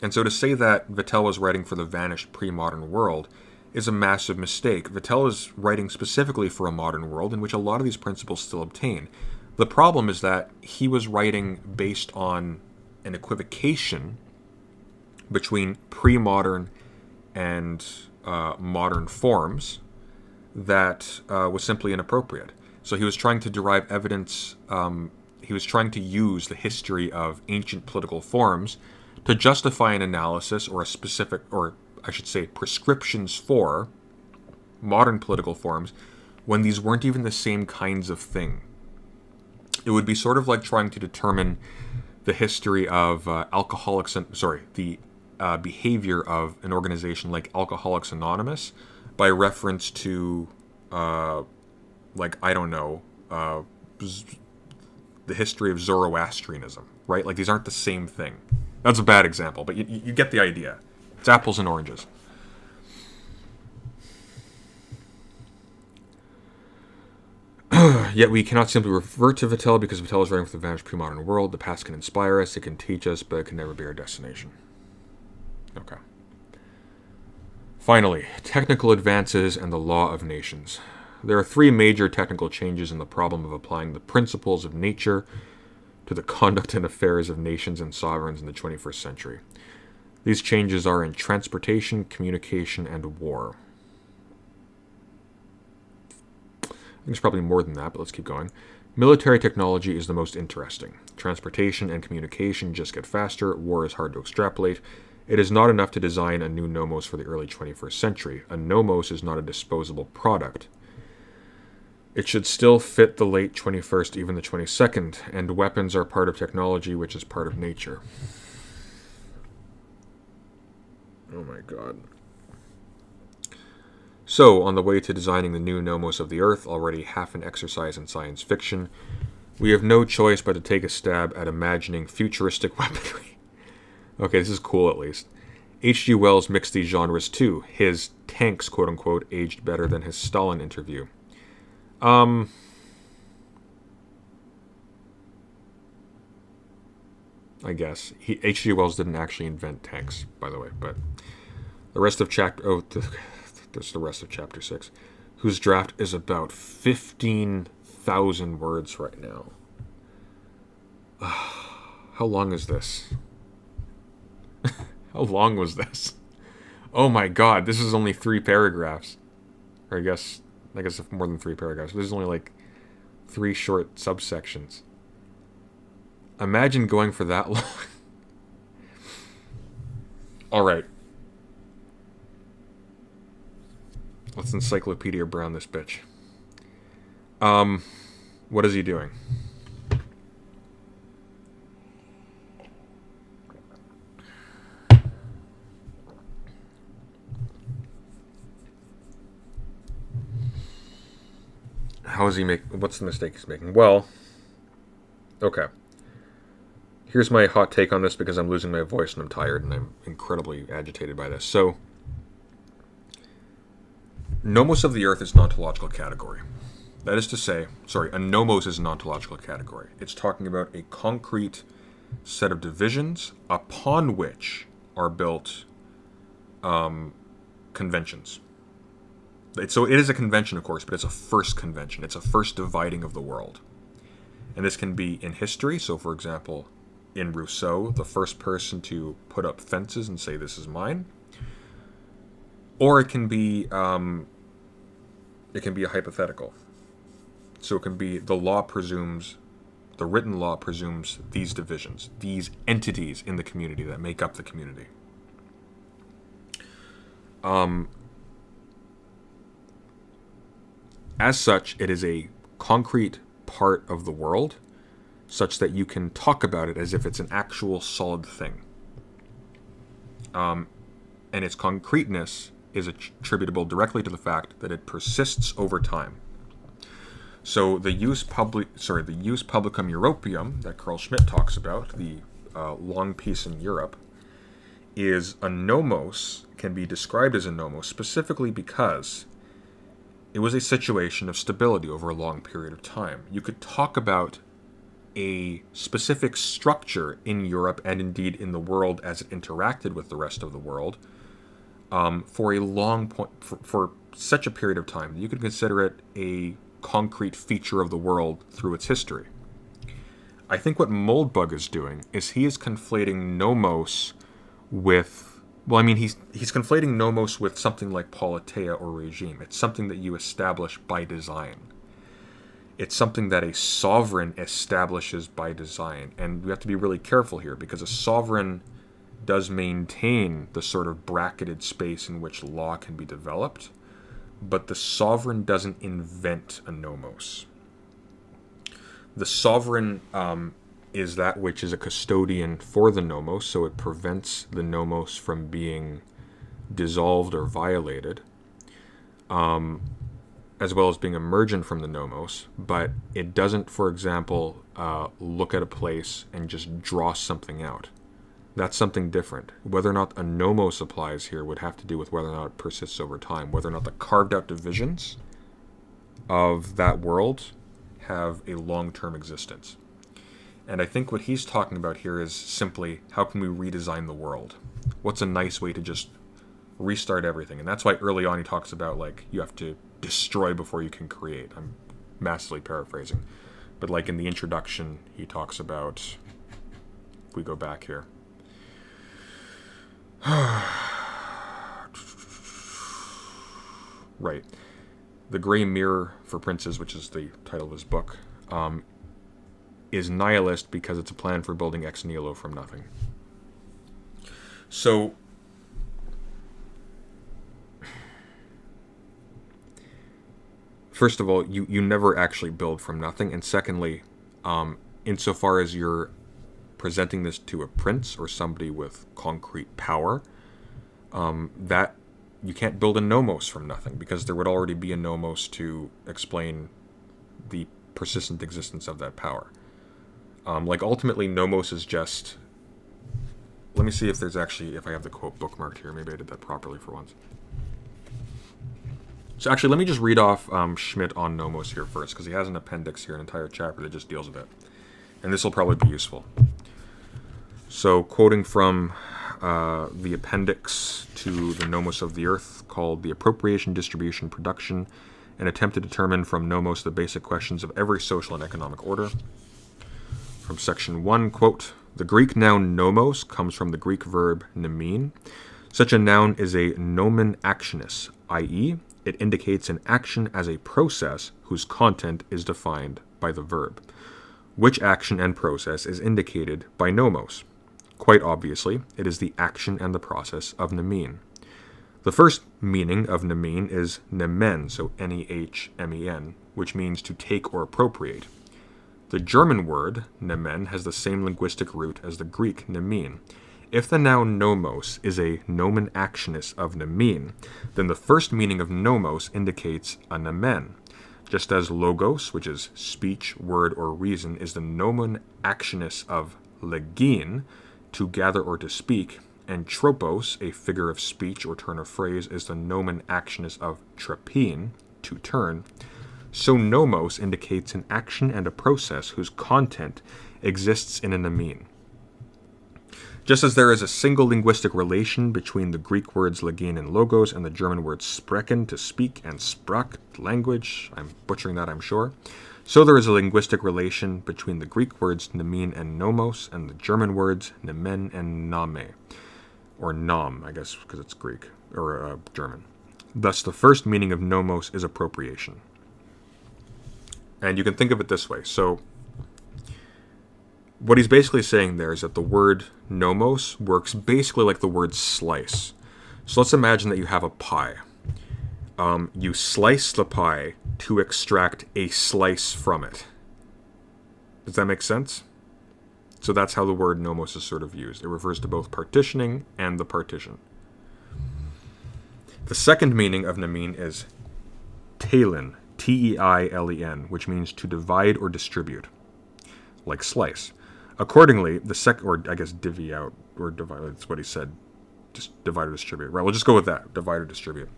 And so to say that Vattel was writing for the vanished pre-modern world is a massive mistake. Vattel is writing specifically for a modern world in which a lot of these principles still obtain. The problem is that he was writing based on an equivocation between pre-modern and modern forms that was simply inappropriate. So he was trying to derive evidence, he was trying to use the history of ancient political forms to justify an analysis or a specific, or I should say prescriptions for modern political forms when these weren't even the same kinds of thing. It would be sort of like trying to determine the history of the behavior of an organization like Alcoholics Anonymous by reference to, the history of Zoroastrianism, right? Like, these aren't the same thing. That's a bad example, but you get the idea. It's apples and oranges. Yet we cannot simply revert to Vattel because Vattel is writing for the vanished pre-modern world. The past can inspire us, it can teach us, but it can never be our destination. Okay. Finally, technical advances and the law of nations. There are three major technical changes in the problem of applying the principles of nature to the conduct and affairs of nations and sovereigns in the 21st century. These changes are in transportation, communication, and war. I think it's probably more than that, but let's keep going. Military technology is the most interesting. Transportation and communication just get faster. War is hard to extrapolate. It is not enough to design a new nomos for the early 21st century. A nomos is not a disposable product. It should still fit the late 21st, even the 22nd, and weapons are part of technology, which is part of nature. Oh my god. So, on the way to designing the new nomos of the Earth, already half an exercise in science fiction, we have no choice but to take a stab at imagining futuristic weaponry. Okay, this is cool at least. H.G. Wells mixed these genres too. His tanks, quote-unquote, aged better than his Stalin interview. I guess. H.G. Wells didn't actually invent tanks, by the way, but the rest of there's the rest of chapter 6, whose draft is about 15,000 words right now. How long is this? How long was this? Oh my god, this is only 3 paragraphs. Or I guess more than 3 paragraphs. This is only like 3 short subsections. Imagine going for that long. Alright. Let's Encyclopedia Brown this bitch. What is he doing? How is he what's the mistake he's making? Well, okay. Here's my hot take on this because I'm losing my voice and I'm tired and I'm incredibly agitated by this. So, nomos of the Earth is an ontological category. That is to say, a nomos is an ontological category. It's talking about a concrete set of divisions upon which are built conventions. So it is a convention, of course, but it's a first convention. It's a first dividing of the world. And this can be in history. So, for example, in Rousseau, the first person to put up fences and say, this is mine. Or it can be a hypothetical. So it can be the written law presumes these divisions, these entities in the community that make up the community. As such, it is a concrete part of the world, such that you can talk about it as if it's an actual solid thing. And its concreteness is attributable directly to the fact that it persists over time. So the jus publicum Europium that Carl Schmitt talks about, the long peace in Europe, is a nomos, can be described as a nomos specifically because it was a situation of stability over a long period of time. You could talk about a specific structure in Europe and indeed in the world as it interacted with the rest of the world for a long point, for such a period of time. You could consider it a concrete feature of the world through its history. I think what Moldbug is doing is he is conflating nomos with, he's conflating nomos with something like politeia or regime. It's something that you establish by design. It's something that a sovereign establishes by design. And we have to be really careful here, because a sovereign does maintain the sort of bracketed space in which law can be developed, but the sovereign doesn't invent a nomos. The sovereign is that which is a custodian for the nomos, so it prevents the nomos from being dissolved or violated, as well as being emergent from the nomos, but it doesn't, for example, look at a place and just draw something out. That's something different. Whether or not a nomos applies here would have to do with whether or not it persists over time, whether or not the carved out divisions of that world have a long-term existence. And I think what he's talking about here is simply, how can we redesign the world? What's a nice way to just restart everything? And that's why early on he talks about, like, you have to destroy before you can create. I'm massively paraphrasing. But like in the introduction, he talks about, if we go back here, right. The Grey Mirror for Princes, which is the title of his book, is nihilist because it's a plan for building ex nihilo from nothing. So, first of all, you never actually build from nothing. And secondly, insofar as you're presenting this to a prince or somebody with concrete power, that you can't build a nomos from nothing, because there would already be a nomos to explain the persistent existence of that power. Like ultimately, nomos is just, let me see if there's actually, if I have the quote bookmarked here. Maybe I did that properly for once. So actually, let me just read off Schmitt on nomos here first, because he has an appendix here, an entire chapter that just deals with it. And this will probably be useful. So, quoting from the appendix to the Nomos of the Earth, called The Appropriation, Distribution, Production, an attempt to determine from nomos the basic questions of every social and economic order. From section 1, quote, the Greek noun nomos comes from the Greek verb nemein. Such a noun is a nomen actionis, i.e., it indicates an action as a process whose content is defined by the verb. Which action and process is indicated by nomos? Quite obviously, it is the action and the process of nemein. The first meaning of nemein is nemen, so N-E-H-M-E-N, which means to take or appropriate. The German word nemen has the same linguistic root as the Greek nemein. If the noun nomos is a nomen actionis of nemein, then the first meaning of nomos indicates a nemen, just as logos, which is speech, word, or reason, is the nomen actionis of legein, to gather or to speak, and tropos, a figure of speech or turn of phrase, is the nomen actionis of trepein, to turn. So nomos indicates an action and a process whose content exists in a nemein. Just as there is a single linguistic relation between the Greek words legein and logos and the German words sprechen, to speak, and sprach, language, I'm butchering that, I'm sure, so there is a linguistic relation between the Greek words nemein and nomos and the German words nemen and name, or nam, I guess, because it's Greek, or German. Thus, the first meaning of nomos is appropriation. And you can think of it this way. So, what he's basically saying there is that the word nomos works basically like the word slice. So let's imagine that you have a pie. You slice the pie to extract a slice from it. Does that make sense? So that's how the word nomos is sort of used. It refers to both partitioning and the partition. The second meaning of namin is teilin, T-E-I-L-E-N, which means to divide or distribute, like slice. Accordingly, the second, or I guess divvy out, or divide, that's what he said, just divide or distribute. Right, we'll just go with that, divide or distribute.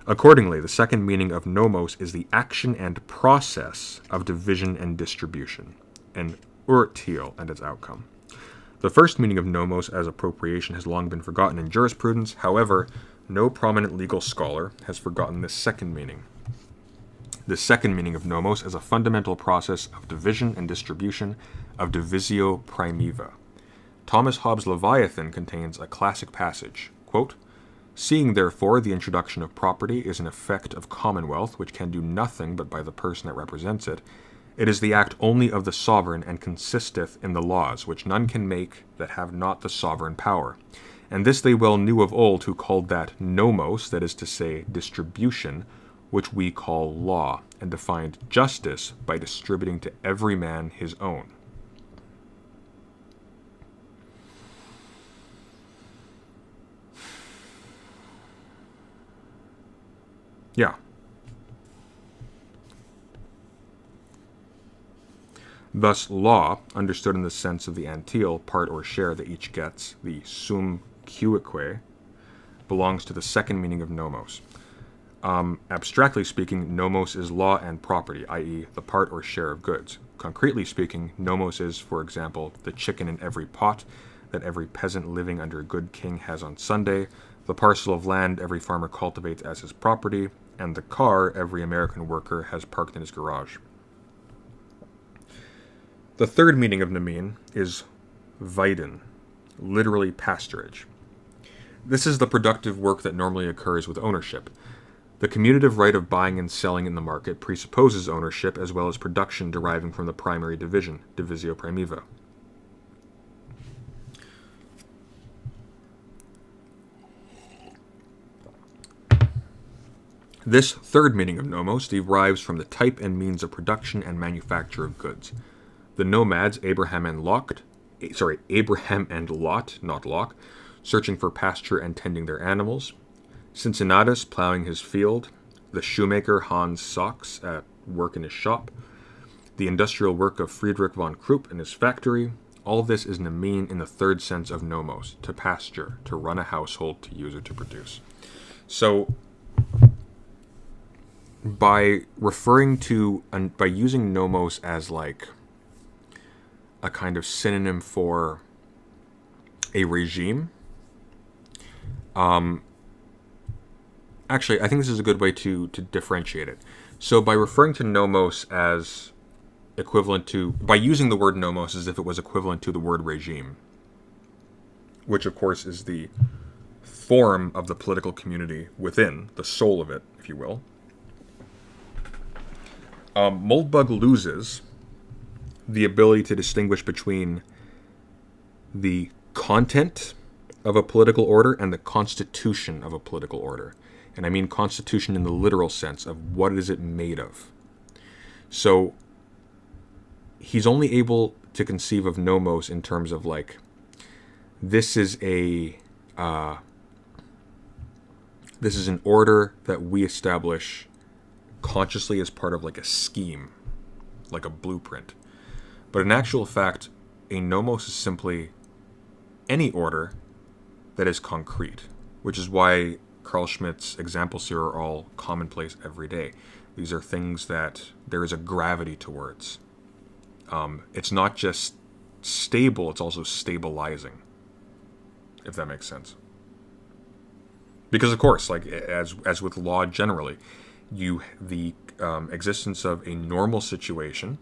Accordingly, the second meaning of nomos is the action and process of division and distribution, and urtil and its outcome. The first meaning of nomos as appropriation has long been forgotten in jurisprudence. However, no prominent legal scholar has forgotten this second meaning. The second meaning of nomos as a fundamental process of division and distribution, of divisio primiva. Thomas Hobbes' Leviathan contains a classic passage, quote, "Seeing, therefore, the introduction of property is an effect of commonwealth, which can do nothing but by the person that represents it, it is the act only of the sovereign, and consisteth in the laws, which none can make that have not the sovereign power. And this they well knew of old, who called that nomos, that is to say, distribution, which we call law, and defined justice by distributing to every man his own." Yeah. Thus, law, understood in the sense of the antile, part or share that each gets, the sum cuique, belongs to the second meaning of nomos. Abstractly speaking, nomos is law and property, i.e., the part or share of goods. Concretely speaking, nomos is, for example, the chicken in every pot that every peasant living under a good king has on Sunday, the parcel of land every farmer cultivates as his property, and the car every American worker has parked in his garage. The third meaning of namin is weiden, literally pasturage. This is the productive work that normally occurs with ownership. The commutative right of buying and selling in the market presupposes ownership as well as production deriving from the primary division, divisio primiva. This third meaning of nomos derives from the type and means of production and manufacture of goods. The nomads Abraham and Lot, not Locke, searching for pasture and tending their animals, Cincinnatus plowing his field, the shoemaker Hans Sachs at work in his shop, the industrial work of Friedrich von Krupp in his factory. All of this is namin in the third sense of nomos, to pasture, to run a household, to use or to produce. So, by using nomos as like a kind of synonym for a regime, actually, I think this is a good way to differentiate it. So by referring to nomos as equivalent to, by using the word nomos as if it was equivalent to the word regime, which of course is the form of the political community within, the soul of it, if you will, Moldbug loses the ability to distinguish between the content of a political order and the constitution of a political order. And I mean constitution in the literal sense of what is it made of. So he's only able to conceive of nomos in terms of like, this is an order that we establish consciously as part of like a scheme, like a blueprint. But in actual fact, a nomos is simply any order that is concrete, which is why Carl Schmitt's examples here are all commonplace every day. These are things that there is a gravity towards. It's not just stable, it's also stabilizing, if that makes sense. Because of course, like as with law generally, the existence of a normal situation,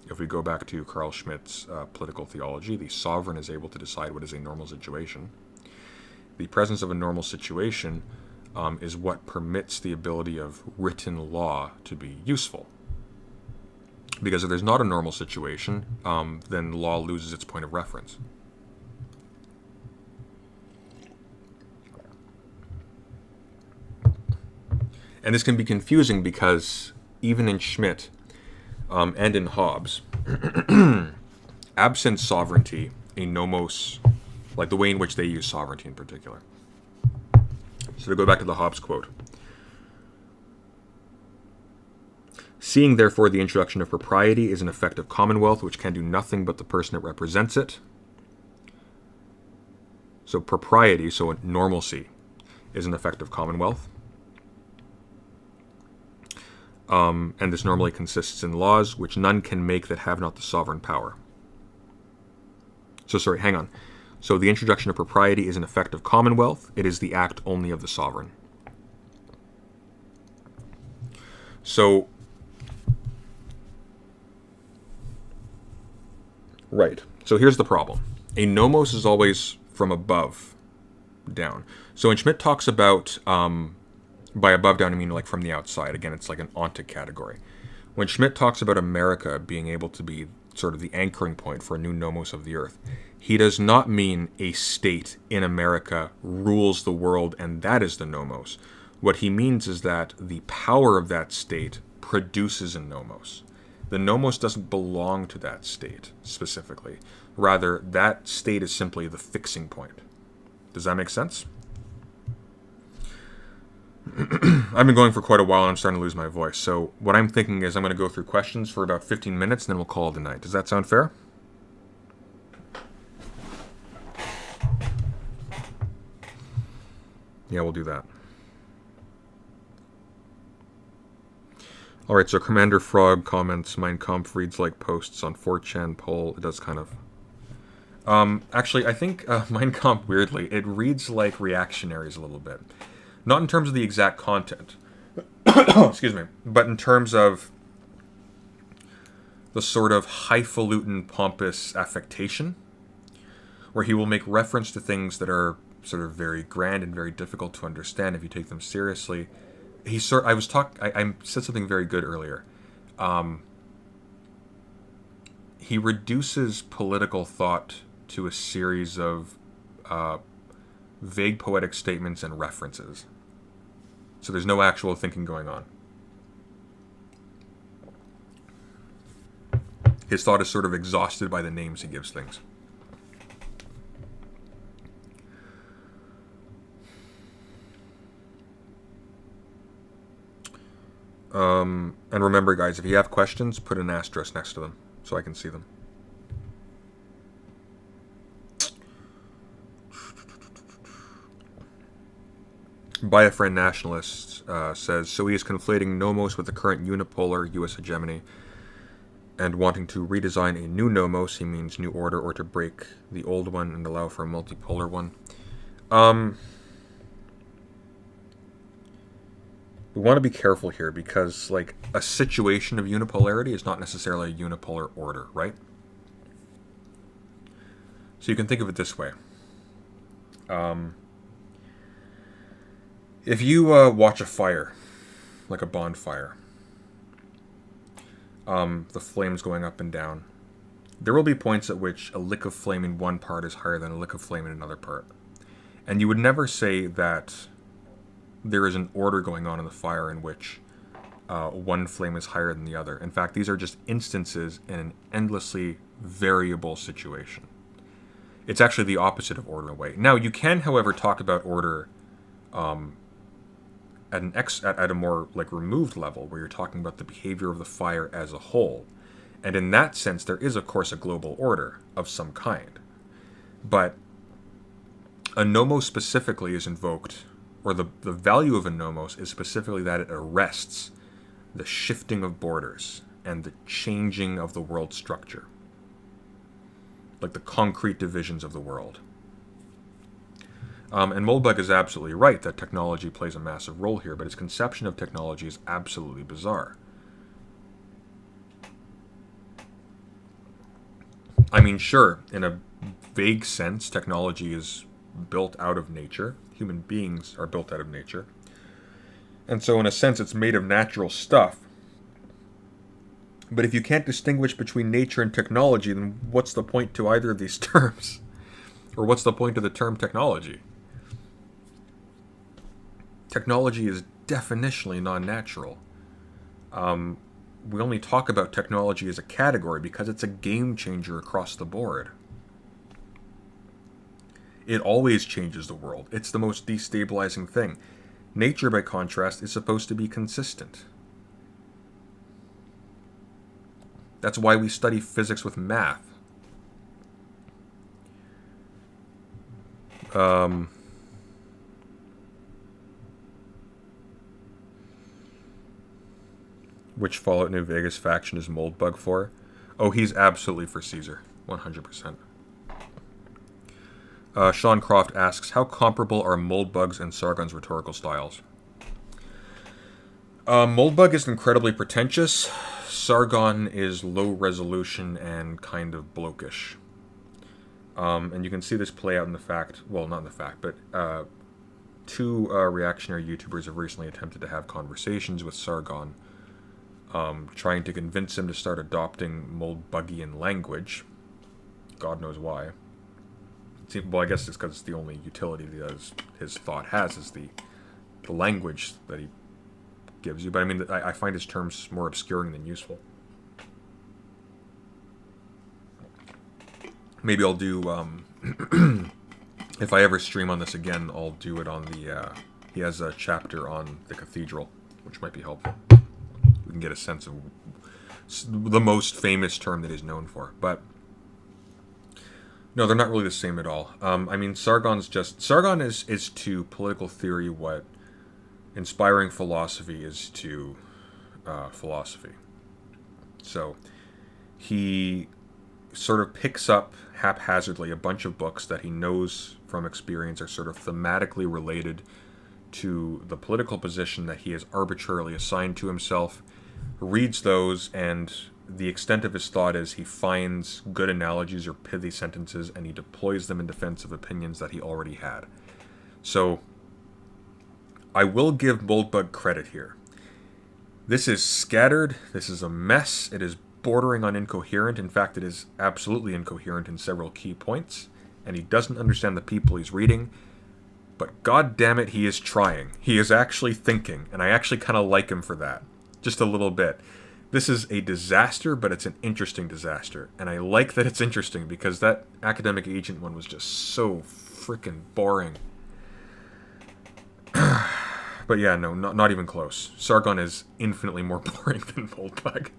if we go back to Carl Schmitt's political theology, the sovereign is able to decide what is a normal situation. The presence of a normal situation is what permits the ability of written law to be useful. Because if there's not a normal situation, then law loses its point of reference. And this can be confusing because even in Schmitt and in Hobbes, absent sovereignty, a nomos, like the way in which they use sovereignty in particular. So to go back to the Hobbes quote. Seeing, therefore, the introduction of propriety is an effect of commonwealth, which can do nothing but the person that represents it. So propriety, so normalcy, is an effect of commonwealth. And this normally consists in laws, which none can make that have not the sovereign power. So, sorry, hang on. So the introduction of propriety is an effect of commonwealth. It is the act only of the sovereign. So, right. So here's the problem. A nomos is always from above down. So when Schmitt talks about, by above down, I mean like from the outside. Again, it's like an ontic category. When Schmitt talks about America being able to be sort of the anchoring point for a new nomos of the earth, he does not mean a state in America rules the world and that is the nomos. What he means is that the power of that state produces a nomos. The nomos doesn't belong to that state specifically. Rather, that state is simply the fixing point. Does that make sense? I've been going for quite a while and I'm starting to lose my voice. So what I'm thinking is I'm going to go through questions for about 15 minutes and then we'll call it a night. Does that sound fair? Yeah, we'll do that. Alright, so Commander Frog comments, Mein Kampf reads like posts on 4chan poll. It does kind of. Actually, I think Mein Kampf, weirdly, it reads like reactionaries a little bit. Not in terms of the exact content, excuse me, but in terms of the sort of highfalutin, pompous affectation, where he will make reference to things that are sort of very grand and very difficult to understand if you take them seriously. I said something very good earlier. He reduces political thought to a series of vague poetic statements and references. So there's no actual thinking going on. His thought is sort of exhausted by the names he gives things. And remember, guys, if you have questions, put an asterisk next to them so I can see them. By a Friend Nationalist says, so he is conflating nomos with the current unipolar U.S. hegemony and wanting to redesign a new nomos, he means new order, or to break the old one and allow for a multipolar one. We want to be careful here because, like, a situation of unipolarity is not necessarily a unipolar order, right? So you can think of it this way. If you watch a fire, like a bonfire, the flames going up and down, there will be points at which a lick of flame in one part is higher than a lick of flame in another part. And you would never say that there is an order going on in the fire in which one flame is higher than the other. In fact, these are just instances in an endlessly variable situation. It's actually the opposite of order in a way. Now, you can, however, talk about order at a more like removed level, where you're talking about the behavior of the fire as a whole. And in that sense, there is, of course, a global order of some kind. But a nomos specifically is invoked, or the value of a nomos is specifically that it arrests the shifting of borders and the changing of the world structure, like the concrete divisions of the world. And Moldbug is absolutely right that technology plays a massive role here, but his conception of technology is absolutely bizarre. I mean, sure, in a vague sense, technology is built out of nature. Human beings are built out of nature. And so in a sense, it's made of natural stuff. But if you can't distinguish between nature and technology, then what's the point to either of these terms? Or what's the point of the term technology? Technology is definitionally non-natural. We only talk about technology as a category because it's a game changer across the board. It always changes the world. It's the most destabilizing thing. Nature, by contrast, is supposed to be consistent. That's why we study physics with math. Which Fallout New Vegas faction is Moldbug for? Oh, he's absolutely for Caesar. 100%. Sean Croft asks, how comparable are Moldbug's and Sargon's rhetorical styles? Moldbug is incredibly pretentious. Sargon is low resolution and kind of blokish. And you can see this play out in the fact, well, not in the fact, but two reactionary YouTubers have recently attempted to have conversations with Sargon, trying to convince him to start adopting Moldbugian language. God knows why. Well, I guess it's because it's the only utility that his thought has is the language that he gives you. But I mean, I find his terms more obscuring than useful. Maybe I'll do, if I ever stream on this again, I'll do it on the, he has a chapter on the cathedral, which might be helpful. We can get a sense of the most famous term that he's known for. But no, they're not really the same at all. I mean, Sargon is to political theory what inspiring philosophy is to philosophy. So he sort of picks up haphazardly a bunch of books that he knows from experience are sort of thematically related to the political position that he has arbitrarily assigned to himself, reads those, and the extent of his thought is he finds good analogies or pithy sentences and he deploys them in defense of opinions that he already had. So I will give Moldbug credit here. This is scattered, this is a mess, it is bordering on incoherent. In fact, it is absolutely incoherent in several key points, and he doesn't understand the people he's reading, but god damn it, he is trying. He is actually thinking, and I actually kind of like him for that. Just a little bit. This is a disaster, but it's an interesting disaster, and I like that it's interesting because that academic agent one was just so freaking boring. But yeah, no, not even close. Sargon is infinitely more boring than Moldbug.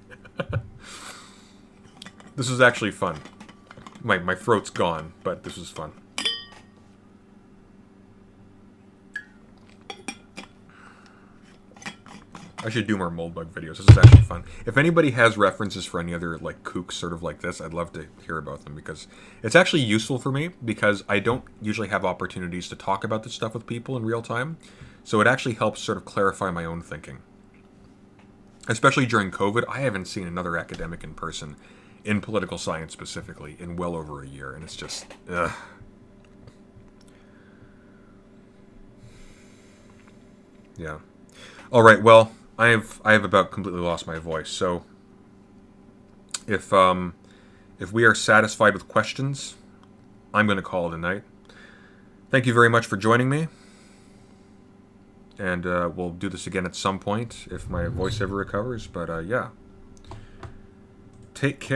This was actually fun. My throat's gone, but this was fun. I should do more Moldbug videos. This is actually fun. If anybody has references for any other like kooks sort of like this, I'd love to hear about them because it's actually useful for me because I don't usually have opportunities to talk about this stuff with people in real time. So it actually helps sort of clarify my own thinking. Especially during COVID, I haven't seen another academic in person in political science specifically in well over a year, and it's just ugh. Yeah. All right. Well, I have about completely lost my voice. So if we are satisfied with questions, I'm going to call it a night. Thank you very much for joining me. And we'll do this again at some point if my voice ever recovers. But yeah. Take care.